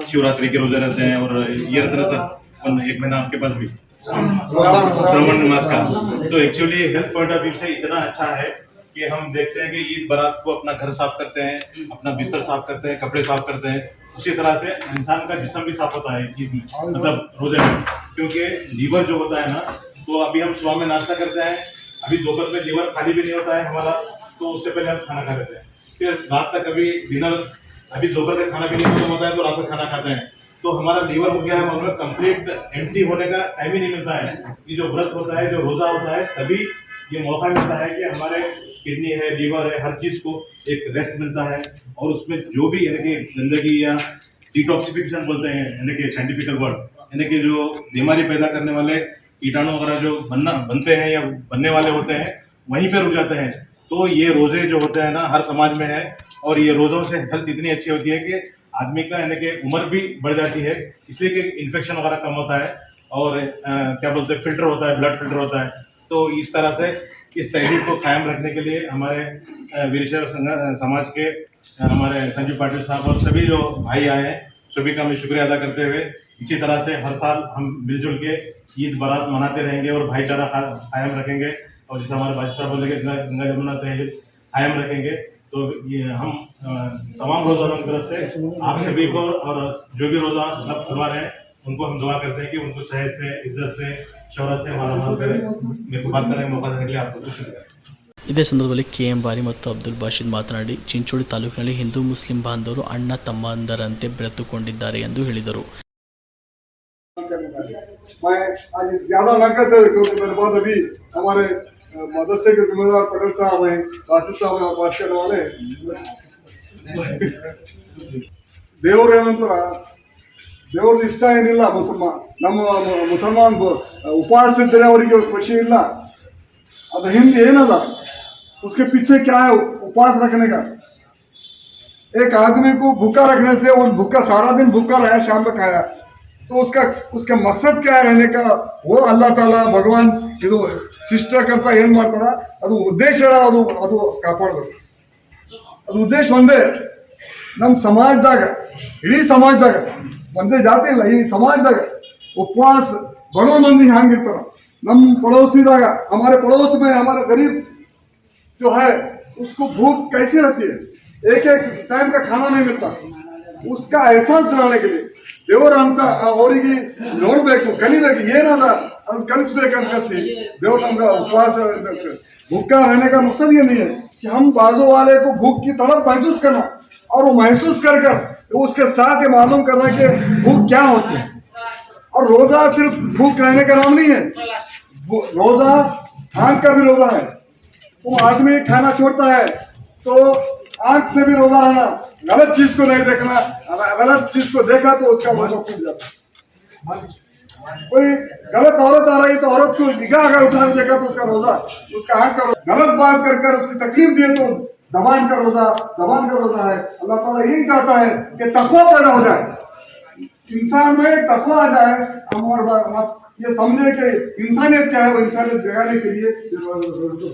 शिवरात्रि के रोजे रहते हैं, और ये रहते हैं सर 1 महीना आपके पास भी श्रावण मास का. तो actually health point of view से इतना अच्छा है कि हम देखते हैं कि ईद बारात को अपना घर साफ करते हैं, अपना बिस्तर साफ करते हैं, कपड़े साफ करते हैं. उसी तरह से इंसान का जिस्म भी साफ होता है ईद में, मतलब रोजे में, क्योंकि लीवर जो होता है ना, तो अभी हम सुबह में नाश्ता करते हैं, अभी दोपहर में लीवर खाली भी नहीं होता है हमारा, तो उससे पहले हम खाना खा लेते हैं. फिर रात तक अभी डिनर, अभी दोपहर का खाना भी नहीं खत्म होता है तो रात में खाना खाते हैं, तो हमारा लीवर हो गया है मतलब कंप्लीट एम्प्टी होने का टाइम ही नहीं मिलता है. ये जो व्रत होता है, जो रोजा होता है, तभी ये मौका मिलता है कि हमारे किडनी है, लीवर है, हर चीज़ को एक रेस्ट मिलता है. और उसमें जो भी यानी कि गंदगी या डिटॉक्सिफिकेशन बोलते हैं, यानी कि साइंटिफिकल वर्ड, यानी कि जो बीमारी पैदा करने वाले कीटाणु वगैरह जो बनते हैं या बनने वाले होते हैं, वहीं पर रुक जाते हैं. तो ये रोजे जो होते हैं ना, हर समाज में है, और ये रोज़ों से हेल्थ इतनी अच्छी होती है कि आदमी का यानी कि उम्र भी बढ़ जाती है, इसलिए कि इन्फेक्शन वगैरह कम होता है, और क्या बोलते हैं, फिल्टर होता है, ब्लड फिल्टर होता है. तो इस तरह से इस तहजीब को कायम रखने के लिए हमारे वीरशैव समाज के हमारे संजू पाटिल साहब और सभी जो भाई आए हैं, सभी का मैं शुक्रिया अदा करते हुए, इसी तरह से हर साल हम मिलजुल के ईद बारात मनाते रहेंगे और भाईचारा कायम रखेंगे. और जैसे हमारे भाई साहब बोले गंगा जमुना तहजीब कायम रखेंगे. तो ये हम तमाम रोज़ारों की तरफ से आप सभी को, और जो भी रोज़ा सब खुलवा रहे हैं, उनको हम दुआ करते हैं कि उनको सेहत से, इज्जत से, शौहरत से मालामाल करें. मेरे को बात करने का मौका देने के लिए आपको शुक्रिया. ಇದೇ ಸಂದರ್ಭದಲ್ಲಿ KM ಬಾರಿ ಮತ್ತು ಅಬ್ದುಲ್ ಬಾಷಿದ್ ಮಾತನಾಡಿ, ಚಿಂಚೋಳಿ ತಾಲೂಕಿನಲ್ಲಿ ಹಿಂದೂ ಮುಸ್ಲಿಂ ಬಾಂಧವರು ಅಣ್ಣ ತಮ್ಮಂದರಂತೆ ಬೆರೆತುಕೊಂಡಿದ್ದಾರೆ ಎಂದು ಹೇಳಿದರು. मैं आज ज़्यादा न करते हुए, क्योंकि मेरे बाद अभी हमारे मदरसे के जिम्मेदार पटेल साहब हैं, वासिद साहब हैं, बात करने वाले. ದೇವರು ಏನಂತಾರ, ದೇವ್ರದ್ದು ಇಷ್ಟ ಏನಿಲ್ಲ. ನಮ್ಮ ಮುಸಲ್ಮಾನ್ ಉಪವಾಸ ಇದ್ದರೆ ಅವರಿಗೆ ಖುಷಿ ಇಲ್ಲ. ಅದು ಹಿಂದೆ ಏನದ, उसके पीछे क्या है उपवास रखने का. एक आदमी को भूखा रखने से, वो भूखा सारा दिन भूखा रहा, शाम में खाया, तो उसका मकसद क्या है रहने का, वो अल्लाह ताला भगवान ಇದು ಶಿಷ್ಟ ಕರ್ತಾ ಏನು ಮಾಡ್ತಾರ, ಅದು ಉದ್ದೇಶ ಅದು ಕಾಪಾಡಬೇಕು. ಅದು ಉದ್ದೇಶ ಒಂದೇ. ನಮ್ಮ ಸಮಾಜದಾಗ, ಇಡೀ ಸಮಾಜದಾಗ, ಒಂದೇ ಜಾತಿ ಇಲ್ಲ, ಈ ಸಮಾಜದಾಗ ಉಪವಾಸ ಬಡವ ಮಂದಿ ಹ್ಯಾಂಗಿರ್ತಾರ. ನಮ್ಮ ಪಡೋಸಿದಾಗ, ಹಮಾರೆ ಪಡೋಸ್ ಮೇ ಹಮಾರೆ ಗರೀಬ್ जो है उसको भूख कैसी रहती है, एक एक टाइम का खाना नहीं मिलता, उसका एहसास दिलाने के लिए देवर ಅಂತ ಅವರಿಗೆ ನೋಡಬೇಕು, ಕಲಿಬೇಕು, ಏನದ ಅದು ಕಲಿಸ್ಬೇಕಂತ देवर नमका उपवास भूखा रहने का मकसद ये नहीं है कि हम बाजू वाले को भूख की तड़प महसूस करना और वो महसूस कर उसके साथ ये मालूम करना कि भूख क्या होती है। और रोजा सिर्फ भूख रहने का नाम नहीं है, रोजा आंख का भी रोजा है। वो आदमी खाना छोड़ता है तो आंख से भी रोजा रहना, गलत चीज को नहीं देखना, गलत चीज को देखा तो उसका रोजा टूट जाता। कोई गलत औरत आ रही तो औरत को निगाह अगर उठा के देखा तो उसका रोजा, उसका आंख का रोजा, गलत बात कर उसकी तकलीफ दिए तो जबान का रोजा है। अल्लाह ताला यही चाहता है कि तक़वा पैदा हो जाए, इंसान में तक़वा आ जाए। हम ये समझे कि इंसानियत क्या है, वो इंसानियत जगाने के लिए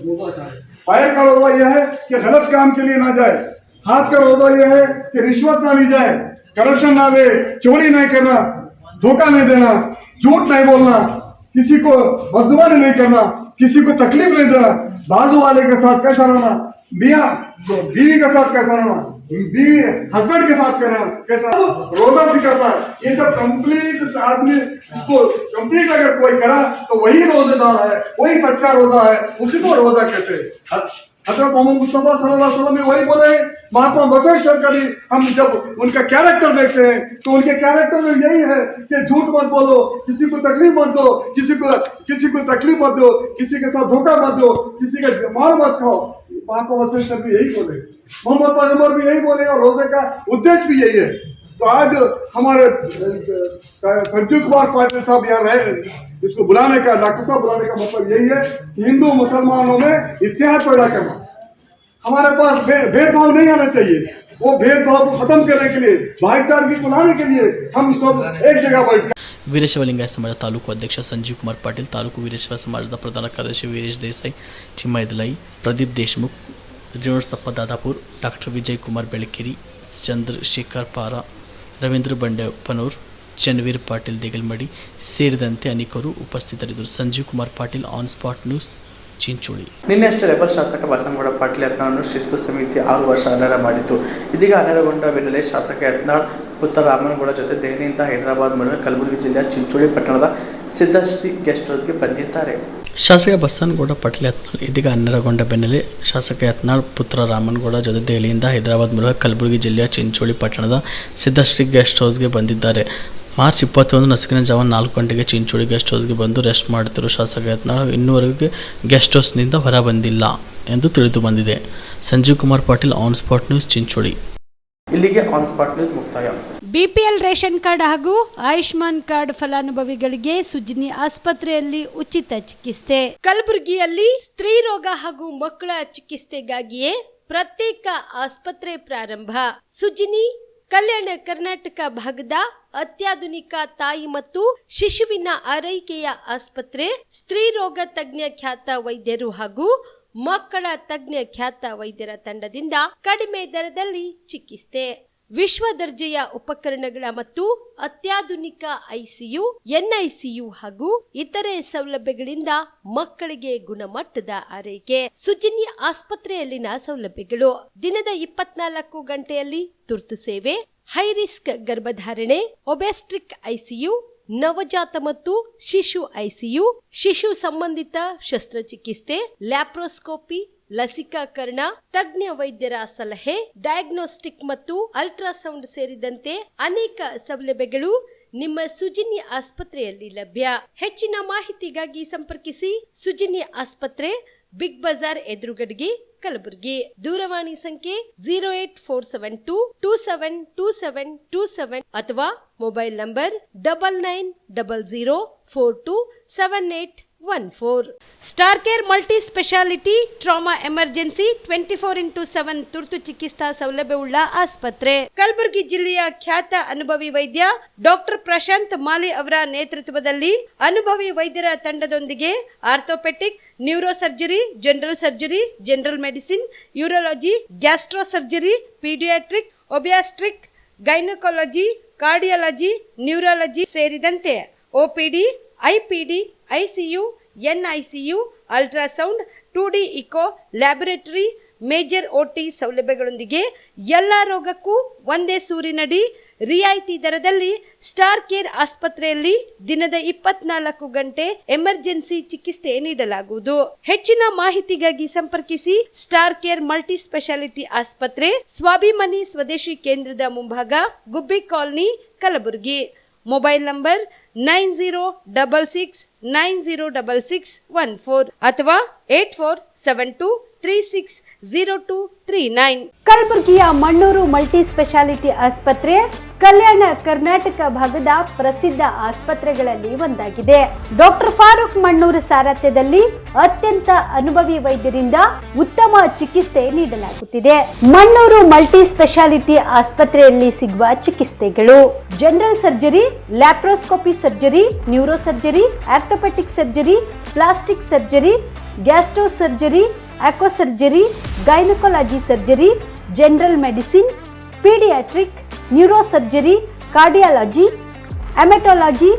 रोजा का है। पैर का रोजा यह है कि गलत काम के लिए ना जाए, हाथ का रोजा यह है कि रिश्वत ना ली जाए, करप्शन ना ले, चोरी नहीं करना, धोखा नहीं देना, झूठ नहीं बोलना, किसी को बददुआनी नहीं करना, किसी को तकलीफ नहीं देना, बाजू वाले के साथ कैसा रहना, मियाँ बीवी के साथ कैसा रहना, बीवी हस्बैंड के साथ कैसा रोजा सिखाता है। ये जब कंप्लीट आदमी इसको कंप्लीट अगर कोई करा तो वही रोजेदार है, वही सच्चा रोजा है, उसी को रोजा कहते हैं। हजरत मोहम्मद मुस्तफा सल्लल्लाहु अलैहि वसल्लम वही बोले, महात्मा बसवेश्वर का भी हम जब उनका कैरेक्टर देखते हैं तो उनके कैरेक्टर में यही है कि झूठ मत बोलो, किसी को तकलीफ मत दो, किसी को तकलीफ मत दो, किसी के साथ धोखा मत दो, किसी का माल मत खाओ। महात्मा बसवेश्वर भी यही बोले, मोहम्मद पैगंबर भी यही बोले, और रोजे का उद्देश्य भी यही है। तो आज हमारे संजीव कुमार पाटिल साहब यहाँ रहे, इसको बुलाने का, डॉक्टर साहब बुलाने का मतलब यही है कि हिंदू मुसलमानों में इत्तेहाद पैदा करना। हमारे पास भेदभाव नहीं आना चाहिए, वो भेदभाव को खत्म करने के लिए, भाईचारे को लाने के लिए हम सब एक जगह बैठ ವೀರಶೈವ ಲಿಂಗಾಯತ ಸಮಾಜ ತಾಲೂಕು ಅಧ್ಯಕ್ಷ ಸಂಜೀವ್ ಕುಮಾರ್ ಪಾಟೀಲ್, ತಾಲೂಕು ವೀರಶೈವ ಸಮಾಜದ ಪ್ರಧಾನ ಕಾರ್ಯದರ್ಶಿ ವೀರೇಶ್ ದೇಸಾಯಿ, ಚಿಮ್ಮೈದಲೈ, ಪ್ರದೀಪ್ ದೇಶಮುಖ್, ರೇಣುಸ್ತಪ್ಪ ದಾದಾಪುರ್, ಡಾಕ್ಟರ್ ವಿಜಯ್ ಕುಮಾರ್ ಬೆಳಕೇರಿ, ಚಂದ್ರಶೇಖರ್ ಪಾರ, ರವೀಂದ್ರ ಬಂಡೆಪ್ಪನೂರ್, ಚನ್ವೀರ್ ಪಾಟೀಲ್ ದೇಗಲ್ಮಡಿ ಸೇರಿದಂತೆ ಅನೇಕರು ಉಪಸ್ಥಿತರಿದ್ದರು. Sanjeev Kumar Patil, on spot news, Chincholi. ನಿನ್ನೆ ಅಷ್ಟೇ ರೆಬಲ್ ಶಾಸಕ ಬಸನಗೌಡ ಪಾಟೀಲ್ ಯತ್ನಾಳ್ ಶಿಸ್ತು ಸಮಿತಿ 6 ವರ್ಷ ಅನರ್ಹ ಮಾಡಿತ್ತು. ಇದೀಗ ಅನರ್ಹಗೊಂಡ ಬೆನ್ನಲ್ಲೇ ಶಾಸಕ ಯತ್ನಾಳ್ ಪುತ್ರ ರಾಮನಗೌಡ ಜೊತೆ ದೆಹಲಿಯಿಂದ ಹೈದರಾಬಾದ್ ಮೂಲಕ ಕಲಬುರಗಿ ಜಿಲ್ಲೆಯ ಚಿಂಚೋಳಿ ಪಟ್ಟಣದ ಸಿದ್ಧಶ್ರೀ ಗೆಸ್ಟ್ ಹೌಸ್ಗೆ ಬಂದಿದ್ದಾರೆ. ಶಾಸಕ ಬಸನಗೌಡ ಪಾಟೀಲ್ ಯತ್ನಾಳ್ ಇದೀಗ ಅನರ್ಹಗೊಂಡ ಬೆನ್ನಲ್ಲೇ ಶಾಸಕ ಯತ್ನಾಳ್ ಪುತ್ರ ರಾಮನಗೌಡ ಜೊತೆ ದೆಹಲಿಯಿಂದ ಹೈದರಾಬಾದ್ ಮೂಲಕ ಕಲಬುರಗಿ ಜಿಲ್ಲೆಯ ಚಿಂಚೋಳಿ ಪಟ್ಟಣದ ಸಿದ್ಧಶ್ರೀ ಗೆಸ್ಟ್ ಹೌಸ್ಗೆ ಬಂದಿದ್ದಾರೆ. ಮಾರ್ಚ್ 21 ನಸುಕಿನ ಜಾವ 4 ಗಂಟೆಗೆ ಚಿಂಚೋಳಿ ಗೆಸ್ಟ್ ಹೌಸ್ಗೆ ಬಂದು ರೆಸ್ಟ್ ಮಾಡುತ್ತಿರುವ ಶಾಸಕ ಯತ್ನಾಳ್ ಇನ್ನೂವರೆಗೆ ಗೆಸ್ಟ್ ಹೌಸ್ನಿಂದ ಹೊರ ಬಂದಿಲ್ಲ ಎಂದು ತಿಳಿದು ಬಂದಿದೆ. Sanjeev Kumar Patil, on spot news, Chincholi. ಇಲ್ಲಿಗೆ ಆನ್ ಸ್ಪಾಟ್ ನ್ಯೂಸ್ ಮುಕ್ತಾಯ. ಬಿಪಿಎಲ್ ರೇಷನ್ ಕಾರ್ಡ್ ಹಾಗೂ ಆಯುಷ್ಮಾನ್ ಕಾರ್ಡ್ ಫಲಾನುಭವಿಗಳಿಗೆ ಸುಜಿನಿ ಆಸ್ಪತ್ರೆಯಲ್ಲಿ ಉಚಿತ ಚಿಕಿತ್ಸೆ. ಕಲಬುರಗಿಯಲ್ಲಿ ಸ್ತ್ರೀ ರೋಗ ಹಾಗೂ ಮಕ್ಕಳ ಚಿಕಿತ್ಸೆಗಾಗಿಯೇ ಪ್ರತ್ಯೇಕ ಆಸ್ಪತ್ರೆ ಪ್ರಾರಂಭ. ಸುಜಿನಿ ಕಲ್ಯಾಣ ಕರ್ನಾಟಕ ಭಾಗದ ಅತ್ಯಾಧುನಿಕ ತಾಯಿ ಮತ್ತು ಶಿಶುವಿನ ಆರೈಕೆಯ ಆಸ್ಪತ್ರೆ. ಸ್ತ್ರೀ ರೋಗ ತಜ್ಞ ಖ್ಯಾತ ವೈದ್ಯರು ಹಾಗೂ ಮಕ್ಕಳ ತಜ್ಞ ಖ್ಯಾತ ವೈದ್ಯರ ತಂಡದಿಂದ ಕಡಿಮೆ ದರದಲ್ಲಿ ಚಿಕಿತ್ಸೆ, ವಿಶ್ವ ದರ್ಜೆಯ ಉಪಕರಣಗಳ ಮತ್ತು ಅತ್ಯಾಧುನಿಕ ಐಸಿಯು, ಎನ್ಐಸಿಯು ಹಾಗೂ ಇತರೆ ಸೌಲಭ್ಯಗಳಿಂದ ಮಕ್ಕಳಿಗೆ ಗುಣಮಟ್ಟದ ಆರೈಕೆ. ಸುಜಿನಿ ಆಸ್ಪತ್ರೆಯಲ್ಲಿನ ಸೌಲಭ್ಯಗಳು: ದಿನದ 24 ಗಂಟೆಯಲ್ಲಿ ತುರ್ತು ಸೇವೆ, ಹೈ ರಿಸ್ಕ್ ಗರ್ಭಧಾರಣೆ, ಒಬೆಸ್ಟ್ರಿಕ್ ಐಸಿಯು, ನವಜಾತ ಮತ್ತು ಶಿಶು ಐಸಿಯು, ಶಿಶು ಸಂಬಂಧಿತ ಶಸ್ತ್ರಚಿಕಿತ್ಸೆ, ಲ್ಯಾಪ್ರೋಸ್ಕೋಪಿ, ಲಸಿಕಾಕರಣ, ತಜ್ಞ ವೈದ್ಯರ ಸಲಹೆ, ಡಯಾಗ್ನೋಸ್ಟಿಕ್ ಮತ್ತು ಅಲ್ಟ್ರಾಸೌಂಡ್ ಸೇರಿದಂತೆ ಅನೇಕ ಸೌಲಭ್ಯಗಳು ನಿಮ್ಮ ಸುಜಿನಿ ಆಸ್ಪತ್ರೆಯಲ್ಲಿ ಲಭ್ಯ. ಹೆಚ್ಚಿನ ಮಾಹಿತಿಗಾಗಿ ಸಂಪರ್ಕಿಸಿ ಸುಜಿನಿ ಆಸ್ಪತ್ರೆ, ಬಿಗ್ ಬಜಾರ್ ಎದುರುಗಡೆಗೆ, ಕಲಬುರಗಿ. ದೂರವಾಣಿ ಸಂಖ್ಯೆ 08472727227 ಅಥವಾ mobile number 9900427814. Star care multi speciality trauma emergency 24x7 ತುರ್ತು ಚಿಕಿತ್ಸಾ ಸೌಲಭ್ಯವುಳ್ಳ ಆಸ್ಪತ್ರೆ. ಕಲಬುರಗಿ ಜಿಲ್ಲೆಯ ಖ್ಯಾತ ಅನುಭವಿ ವೈದ್ಯ ಡಾಕ್ಟರ್ ಪ್ರಶಾಂತ್ ಮಾಲಿ ಅವರ ನೇತೃತ್ವದಲ್ಲಿ ಅನುಭವಿ ವೈದ್ಯರ ತಂಡದೊಂದಿಗೆ orthopaedic, neuro surgery, general surgery, general medicine, urology, gastro surgery, paediatric, obstetric, gynaecology, cardiology, neurology ಸೇರಿದಂತೆ OPD, IPD, ICU, NICU, ultrasound, 2D echo laboratory, major OT ಸೌಲಭ್ಯಗಳೊಂದಿಗೆ ಎಲ್ಲ ರೋಗಕ್ಕೂ ಒಂದೇ ಸೂರಿನಡಿ ರಿಯಾಯಿತಿ ದರದಲ್ಲಿ ಸ್ಟಾರ್ ಕೇರ್ ಆಸ್ಪತ್ರೆಯಲ್ಲಿ ದಿನದ 24 ಗಂಟೆ ಎಮರ್ಜೆನ್ಸಿ ಚಿಕಿತ್ಸೆ ನೀಡಲಾಗುವುದು. ಹೆಚ್ಚಿನ ಮಾಹಿತಿಗಾಗಿ ಸಂಪರ್ಕಿಸಿ ಸ್ಟಾರ್ ಕೇರ್ ಮಲ್ಟಿ ಸ್ಪೆಷಾಲಿಟಿ ಆಸ್ಪತ್ರೆ, ಸ್ವಾಭಿಮಾನಿ ಸ್ವದೇಶಿ ಕೇಂದ್ರದ ಮುಂಭಾಗ, ಗುಬ್ಬಿ ಕಾಲನಿ, ಕಲಬುರಗಿ. ಮೊಬೈಲ್ ನಂಬರ್ 9066906614 ಅಥವಾ 8472360239. ಕಲಬುರಗಿಯ ಮಣ್ಣೂರು ಮಲ್ಟಿ ಸ್ಪೆಷಾಲಿಟಿ ಆಸ್ಪತ್ರೆ ಕಲ್ಯಾಣ ಕರ್ನಾಟಕ ಭಾಗದ ಪ್ರಸಿದ್ಧ ಆಸ್ಪತ್ರೆಗಳಲ್ಲಿ ಒಂದಾಗಿದೆ. ಡಾಕ್ಟರ್ ಫಾರೂಕ್ ಮಣ್ಣೂರು ಸಾರಥ್ಯದಲ್ಲಿ ಅತ್ಯಂತ ಅನುಭವಿ ವೈದ್ಯರಿಂದ ಉತ್ತಮ ಚಿಕಿತ್ಸೆ ನೀಡಲಾಗುತ್ತಿದೆ. ಮಣ್ಣೂರು ಮಲ್ಟಿ ಸ್ಪೆಷಾಲಿಟಿ ಆಸ್ಪತ್ರೆಯಲ್ಲಿ ಸಿಗುವ ಚಿಕಿತ್ಸೆಗಳು: general surgery, laparoscopy surgery, neuro surgery, orthopaedic surgery, plastic surgery, gastro surgery, aqua surgery, gynaecology surgery, general medicine, paediatric, neuro surgery, cardiology, haematology,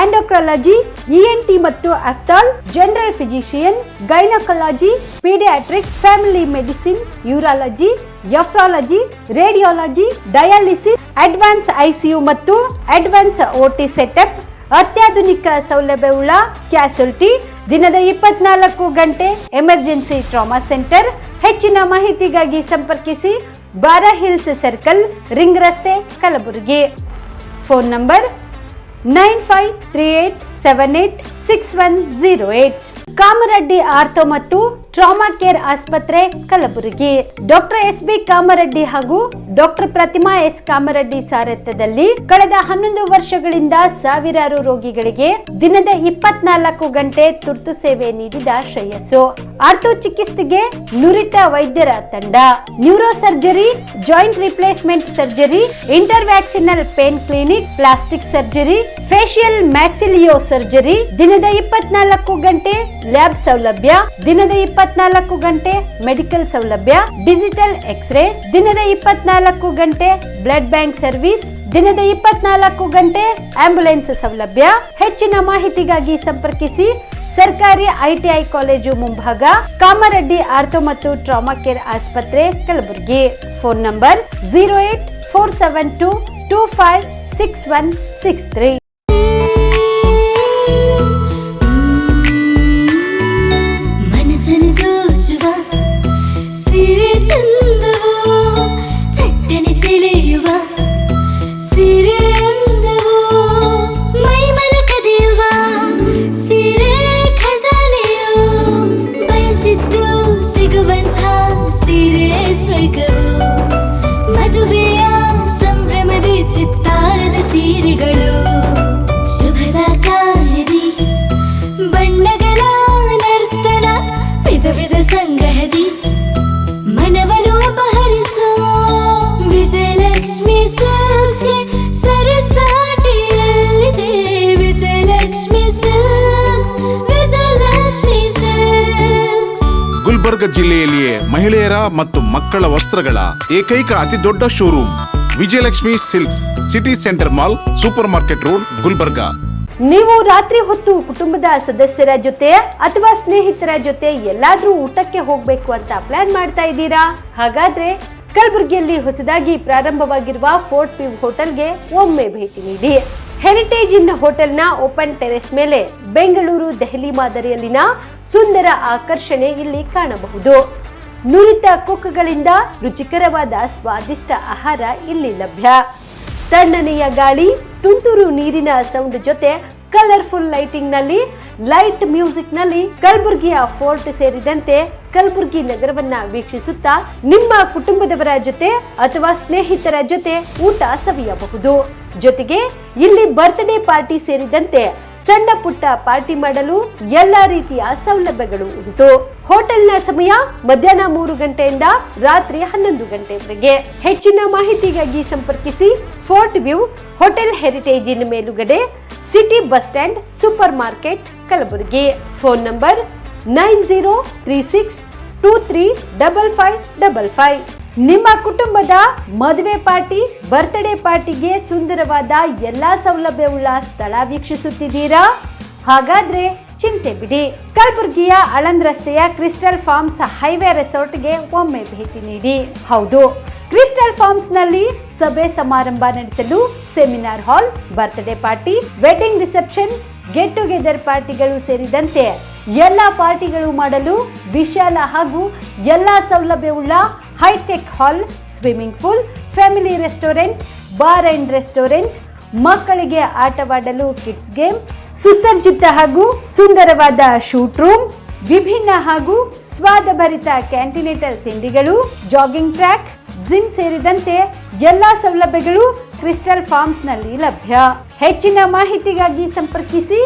endocrinology, ENT ಮತ್ತು ophthal, general physician, gynaecology, paediatric, family medicine, urology, nephrology, radiology, dialysis, advance ICU ಮತ್ತು advance OT setup, ಅತ್ಯಾಧುನಿಕ ಸೌಲಭ್ಯವುಳ್ಳ ಕ್ಯಾಸುಲಿಟಿ, ದಿನದ 24 ಗಂಟೆ emergency trauma centre. ಹೆಚ್ಚಿನ ಮಾಹಿತಿಗಾಗಿ ಸಂಪರ್ಕಿಸಿ ಬಾರಾ hills circle, ring ರಸ್ತೆ, Kalaburagi. Phone number 9538786108. Kamareddy ortho ಮತ್ತು ಟ್ರಾಮಾ ಕೇರ್ ಆಸ್ಪತ್ರೆ, ಕಲಬುರಗಿ. ಡಾಕ್ಟರ್ SB ಕಾಮರೆಡ್ಡಿ ಹಾಗೂ ಡಾಕ್ಟರ್ ಪ್ರತಿಮಾ S ಕಾಮರೆಡ್ಡಿ ಸಾರಥ್ಯದಲ್ಲಿ ಕಳೆದ 11 ವರ್ಷಗಳಿಂದ ಸಾವಿರಾರು ರೋಗಿಗಳಿಗೆ ದಿನದ 24 ಗಂಟೆ ತುರ್ತು ಸೇವೆ ನೀಡಿದ ಶ್ರೇಯಸ್ಸು. ಆರ್ಥೋ ಚಿಕಿತ್ಸೆಗೆ ನುರಿತ ವೈದ್ಯರ ತಂಡ, neuro surgery, joint replacement surgery, interventional pain clinic, plastic surgery, facial maxillo surgery, ದಿನದ 24 ಗಂಟೆ ಲ್ಯಾಬ್ ಸೌಲಭ್ಯ, ದಿನದ 24 ಗಂಟೆ ಮೆಡಿಕಲ್ ಸೌಲಭ್ಯ, ಡಿಜಿಟಲ್ ಎಕ್ಸ್ರೇ, ದಿನದ 24 ಗಂಟೆ ಬ್ಲಡ್ ಬ್ಯಾಂಕ್ ಸರ್ವಿಸ್, ದಿನದ 24 ಗಂಟೆ ಆಂಬ್ಯುಲೆನ್ಸ್ ಸೌಲಭ್ಯ. ಹೆಚ್ಚಿನ ಮಾಹಿತಿಗಾಗಿ ಸಂಪರ್ಕಿಸಿ ಸರ್ಕಾರಿ ITI ಕಾಲೇಜು ಮುಂಭಾಗ, ಕಾಮರೆಡ್ಡಿ ಆರ್ಥೋ ಮತ್ತು ಟ್ರಾಮಾ ಕೇರ್ ಆಸ್ಪತ್ರೆ, ಕಲಬುರಗಿ. Phone number 08472256163. ಮದುವೆಯ ಸಂಭ್ರಮದ ಚಿತ್ತಾರದ ಸೀರೆಗಳು, ಶುಭದ ಕಾರ್ಯದಿ ಬಣ್ಣಗಳ ನರ್ತನ, ವಿಧ ವಿಧ ಸಂಗ್ರಹದಿ ಮನವನ್ನು ಅಪಹರಿಸೋ ವಿಜಯಲಕ್ಷ್ಮಿ ಸಿಲ್ಕ್ಸ್ ಸರಸಾಟಿಯಲ್ಲಿದೆ. Vijayalakshmi silks, Vijayalakshmi silks. ಗುಲ್ಬರ್ಗ ಜಿಲ್ಲೆಯಲ್ಲಿಯೇ ಮಹಿಳೆಯರ ಮತ್ತು ಮಕ್ಕಳ ವಸ್ತ್ರಗಳ ಏಕೈಕ ಅತಿ ದೊಡ್ಡ showroom Vijayalakshmi silks, city centre mall, super market road, Gulbarga. ನೀವು ರಾತ್ರಿ ಹೊತ್ತು ಕುಟುಂಬದ ಸದಸ್ಯರ ಜೊತೆ ಅಥವಾ ಸ್ನೇಹಿತರ ಜೊತೆ ಎಲ್ಲಾದ್ರೂ ಊಟಕ್ಕೆ ಹೋಗ್ಬೇಕು ಅಂತ ಪ್ಲಾನ್ ಮಾಡ್ತಾ ಇದ್ದೀರಾ? ಹಾಗಾದ್ರೆ ಕಲಬುರಗಿಯಲ್ಲಿ ಹೊಸದಾಗಿ ಪ್ರಾರಂಭವಾಗಿರುವ ಫೋರ್ಟ್ ವ್ಯೂ ಹೋಟೆಲ್ಗೆ ಒಮ್ಮೆ ಭೇಟಿ ನೀಡಿ. ಹೆರಿಟೇಜ್ ಇನ್ ಹೋಟೆಲ್ನ ಓಪನ್ ಟೆರೆಸ್ ಮೇಲೆ ಬೆಂಗಳೂರು, ದೆಹಲಿ ಮಾದರಿಯಲ್ಲಿನ ಸುಂದರ ಆಕರ್ಷಣೆ ಇಲ್ಲಿ ಕಾಣಬಹುದು. ನುರಿತ ಕುಕ್ಗಳಿಂದ ರುಚಿಕರವಾದ ಸ್ವಾದಿಷ್ಟ ಆಹಾರ ಇಲ್ಲಿ ಲಭ್ಯ. ತಣ್ಣನೆಯ ಗಾಳಿ, ತುಂತುರು ನೀರಿನ ಸೌಂಡ್ ಜೊತೆ ಕಲರ್ಫುಲ್ ಲೈಟಿಂಗ್ ನಲ್ಲಿ, ಲೈಟ್ ಮ್ಯೂಸಿಕ್ ನಲ್ಲಿ ಕಲಬುರಗಿಯ ಫೋರ್ಟ್ ಸೇರಿದಂತೆ ಕಲಬುರಗಿ ನಗರವನ್ನ ವೀಕ್ಷಿಸುತ್ತಾ ನಿಮ್ಮ ಕುಟುಂಬದವರ ಜೊತೆ ಅಥವಾ ಸ್ನೇಹಿತರ ಜೊತೆ ಊಟ ಸವಿಯಬಹುದು. ಜೊತೆಗೆ ಇಲ್ಲಿ ಬರ್ತ್ಡೇ ಪಾರ್ಟಿ ಸೇರಿದಂತೆ ಸಣ್ಣ ಪುಟ್ಟ ಪಾರ್ಟಿ ಮಾಡಲು ಎಲ್ಲಾ ರೀತಿಯ ಸೌಲಭ್ಯಗಳು ಉಂಟು. ಹೋಟೆಲ್ನ ಸಮಯ ಮಧ್ಯಾಹ್ನ 3 ಗಂಟೆಯಿಂದ ರಾತ್ರಿ 11 ಗಂಟೆವರೆಗೆ. ಹೆಚ್ಚಿನ ಮಾಹಿತಿಗಾಗಿ ಸಂಪರ್ಕಿಸಿ ಫೋರ್ಟ್ ವ್ಯೂ ಹೋಟೆಲ್, ಹೆರಿಟೇಜ್ ಇನ್ ಮೇಲುಗಡೆ, city bus stand, super market, Kalaburagi. Phone number 9036235555. ನಿಮ್ಮ ಕುಟುಂಬದ ಮದುವೆ ಪಾರ್ಟಿ, ಬರ್ತ್ಡೇ ಪಾರ್ಟಿಗೆ ಸುಂದರವಾದ ಎಲ್ಲಾ ಸೌಲಭ್ಯವುಳ್ಳ ಸ್ಥಳ ವೀಕ್ಷಿಸುತ್ತಿದ್ದೀರಾ? ಹಾಗಾದ್ರೆ ಚಿಂತೆ ಬಿಡಿ. ಕಲಬುರಗಿಯ ಆಳಂದ್ ರಸ್ತೆಯ ಕ್ರಿಸ್ಟಲ್ ಫಾರ್ಮ್ಸ್ ಹೈವೇ ರೆಸಾರ್ಟ್ಗೆ ಒಮ್ಮೆ ಭೇಟಿ ನೀಡಿ. ಹೌದು, ಕ್ರಿಸ್ಟಲ್ ಫಾರ್ಮ್ಸ್ ನಲ್ಲಿ ಸಭೆ ಸಮಾರಂಭ ನಡೆಸಲು seminar hall, birthday party, wedding reception, get together ಪಾರ್ಟಿಗಳು ಸೇರಿದಂತೆ ಎಲ್ಲ ಪಾರ್ಟಿಗಳು ಮಾಡಲು ವಿಶಾಲ ಹಾಗೂ ಎಲ್ಲ ಸೌಲಭ್ಯವುಳ್ಳ hi-tech hall, swimming pool, family restaurant, bar and restaurant, ಮಕ್ಕಳಿಗೆ ಆಟವಾಡಲು ಕಿಡ್ಸ್ ಗೇಮ್, ಸುಸಜ್ಜಿತ ಹಾಗೂ ಸುಂದರವಾದ ಶೂಟ್ ರೂಮ್, ವಿಭಿನ್ನ ಹಾಗೂ ಸ್ವಾದಭರಿತ ಕ್ಯಾಂಟಿನೇಟಲ್ ತಿಂಡಿಗಳು, ಜಾಗಿಂಗ್ ಟ್ರ್ಯಾಕ್, ಜಿಮ್ ಸೇರಿದಂತೆ ಎಲ್ಲಾ ಸೌಲಭ್ಯಗಳು ಕ್ರಿಸ್ಟಲ್ ಫಾರ್ಮ್ಸ್ ನಲ್ಲಿ ಲಭ್ಯ. ಹೆಚ್ಚಿನ ಮಾಹಿತಿಗಾಗಿ ಸಂಪರ್ಕಿಸಿ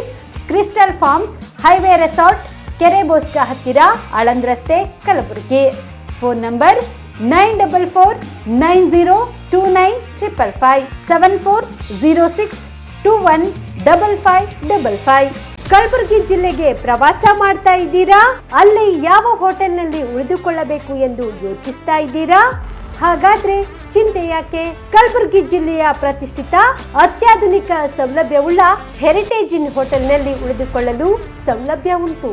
ಕ್ರಿಸ್ಟಲ್ ಫಾರ್ಮ್ಸ್ ಹೈವೇ ರೆಸಾರ್ಟ್, ಕೆರೆಬೋಸ್ಕ ಹತ್ತಿರ, ಆಳಂದ್ ರಸ್ತೆ, ಕಲಬುರಗಿ. Phone number 9490295555 7406215555. ಕಲಬುರಗಿ ಜಿಲ್ಲೆಗೆ ಪ್ರವಾಸ ಮಾಡ್ತಾ ಇದ್ದೀರಾ? ಅಲ್ಲಿ ಯಾವ ಹೋಟೆಲ್ನಲ್ಲಿ ಉಳಿದುಕೊಳ್ಳಬೇಕು ಎಂದು ಯೋಚಿಸ್ತಾ ಇದ್ದೀರಾ? ಹಾಗಾದ್ರೆ ಚಿಂತೆ ಯಾಕೆ? ಕಲಬುರಗಿ ಜಿಲ್ಲೆಯ ಪ್ರತಿಷ್ಠಿತ ಅತ್ಯಾಧುನಿಕ ಸೌಲಭ್ಯವುಳ್ಳ ಹೆರಿಟೇಜ್ ಇನ್ ಹೋಟೆಲ್ನಲ್ಲಿ ಉಳಿದುಕೊಳ್ಳಲು ಸೌಲಭ್ಯ ಉಂಟು.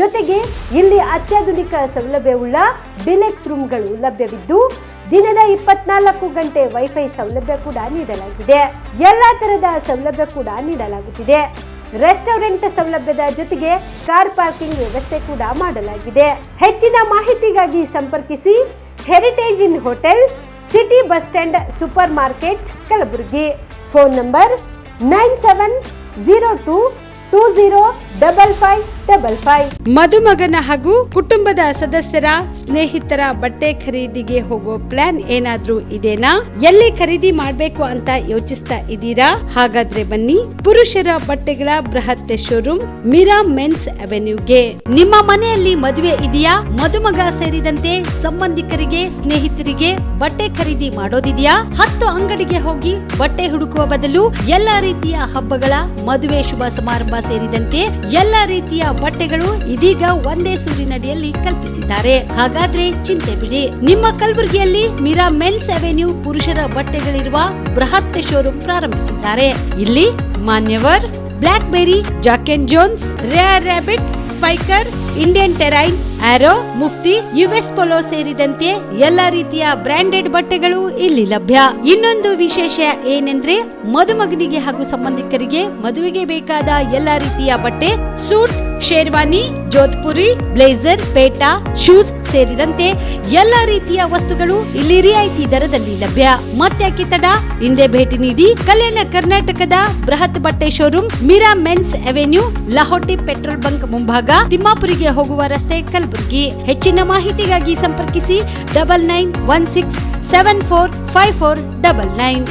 ಜೊತೆಗೆ ಇಲ್ಲಿ ಅತ್ಯಾಧುನಿಕ ಸೌಲಭ್ಯವುಳ್ಳ ಡಿಲೆಕ್ಸ್ ರೂಮ್ಗಳು ಲಭ್ಯವಿದ್ದು ದಿನದ 24 ಗಂಟೆ ವೈಫೈ ಸೌಲಭ್ಯ ಕೂಡ ನೀಡಲಾಗಿದೆ. ಎಲ್ಲಾ ತರದ ಸೌಲಭ್ಯ ಕೂಡ ನೀಡಲಾಗುತ್ತಿದೆ. ರೆಸ್ಟೋರೆಂಟ್ ಸೌಲಭ್ಯದ ಜೊತೆಗೆ ಕಾರ್ ಪಾರ್ಕಿಂಗ್ ವ್ಯವಸ್ಥೆ ಕೂಡ ಮಾಡಲಾಗಿದೆ. ಹೆಚ್ಚಿನ ಮಾಹಿತಿಗಾಗಿ ಸಂಪರ್ಕಿಸಿ heritage inn hotel, city bus stand, super market, Kalaburagi. Phone number 9702205555. ಮದುಮಗನ ಹಾಗೂ ಕುಟುಂಬದ ಸದಸ್ಯರ ಸ್ನೇಹಿತರ ಬಟ್ಟೆ ಖರೀದಿಗೆ ಹೋಗೋ ಪ್ಲಾನ್ ಏನಾದ್ರೂ ಇದೆನಾ? ಎಲ್ಲಿ ಖರೀದಿ ಮಾಡ್ಬೇಕು ಅಂತ ಯೋಚಿಸ್ತಾ ಇದ್ದೀರಾ? ಹಾಗಾದ್ರೆ ಬನ್ನಿ ಪುರುಷರ ಬಟ್ಟೆಗಳ ಬೃಹತ್ ಶೋರೂಮ್ ಮೀರಾ ಮೆನ್ಸ್ ಅವೆನ್ಯೂಗೆ. ನಿಮ್ಮ ಮನೆಯಲ್ಲಿ ಮದುವೆ ಇದೆಯಾ? ಮದುಮಗ ಸೇರಿದಂತೆ ಸಂಬಂಧಿಕರಿಗೆ, ಸ್ನೇಹಿತರಿಗೆ ಬಟ್ಟೆ ಖರೀದಿ ಮಾಡೋದಿದೆಯಾ? 10 ಅಂಗಡಿಗೆ ಹೋಗಿ ಬಟ್ಟೆ ಹುಡುಕುವ ಬದಲು ಎಲ್ಲಾ ರೀತಿಯ ಹಬ್ಬಗಳ, ಮದುವೆ, ಶುಭ ಸಮಾರಂಭ ಸೇರಿದಂತೆ ಎಲ್ಲ ರೀತಿಯ ಬಟ್ಟೆಗಳು ಇದೀಗ ಒಂದೇ ಸೂರಿನಡಿಯಲ್ಲಿ ಕಲ್ಪಿಸಿದ್ದಾರೆ. ಹಾಗಾದ್ರೆ ಚಿಂತೆ ಬಿಡಿ. ನಿಮ್ಮ ಕಲಬುರಗಿಯಲ್ಲಿ ಮೀರಾ ಮೆನ್ಸ್ ಅವೆನ್ಯೂ ಪುರುಷರ ಬಟ್ಟೆಗಳಿರುವ ಬೃಹತ್ ಶೋರೂಮ್ ಪ್ರಾರಂಭಿಸಿದ್ದಾರೆ. ಇಲ್ಲಿ Manyavar, Blackberry, Jack and Jones, Rare Rabbit, Spykar, Indian Terrain, Arrow, Mufti, US Polo ಸೇರಿದಂತೆ ಎಲ್ಲ ರೀತಿಯ ಬ್ರಾಂಡೆಡ್ ಬಟ್ಟೆಗಳು ಇಲ್ಲಿ ಲಭ್ಯ. ಇನ್ನೊಂದು ವಿಶೇಷ ಏನೆಂದ್ರೆ ಮದುಮಗನಿಗೆ ಹಾಗೂ ಸಂಬಂಧಿಕರಿಗೆ ಮದುವೆಗೆ ಬೇಕಾದ ಎಲ್ಲ ರೀತಿಯ ಬಟ್ಟೆ, ಸೂಟ್, ಶೇರ್ವಾನಿ, ಜೋಧ್ಪುರಿ, ಬ್ಲೇಸರ್, ಪೇಟಾ, ಶೂಸ್ ಸೇರಿದಂತೆ ಎಲ್ಲ ರೀತಿಯ ವಸ್ತುಗಳು ಇಲ್ಲಿ ರಿಯಾಯಿತಿ ದರದಲ್ಲಿ ಲಭ್ಯ. ಮತ್ತ್ಯಾಕೆ ತಡ? ಹಿಂದೆ ಭೇಟಿ ನೀಡಿ. ಕಲ್ಯಾಣ ಕರ್ನಾಟಕದ ಬೃಹತ್ ಬಟ್ಟೆ showroom Meera Men's Avenue, Lahoti petrol bunk ಮುಂಭಾಗ, ತಿಮ್ಮಾಪುರಿಗೆ ಹೋಗುವ ರಸ್ತೆ, ಕಲಬುರಗಿ. ಹೆಚ್ಚಿನ ಮಾಹಿತಿಗಾಗಿ ಸಂಪರ್ಕಿಸಿ 9916745499.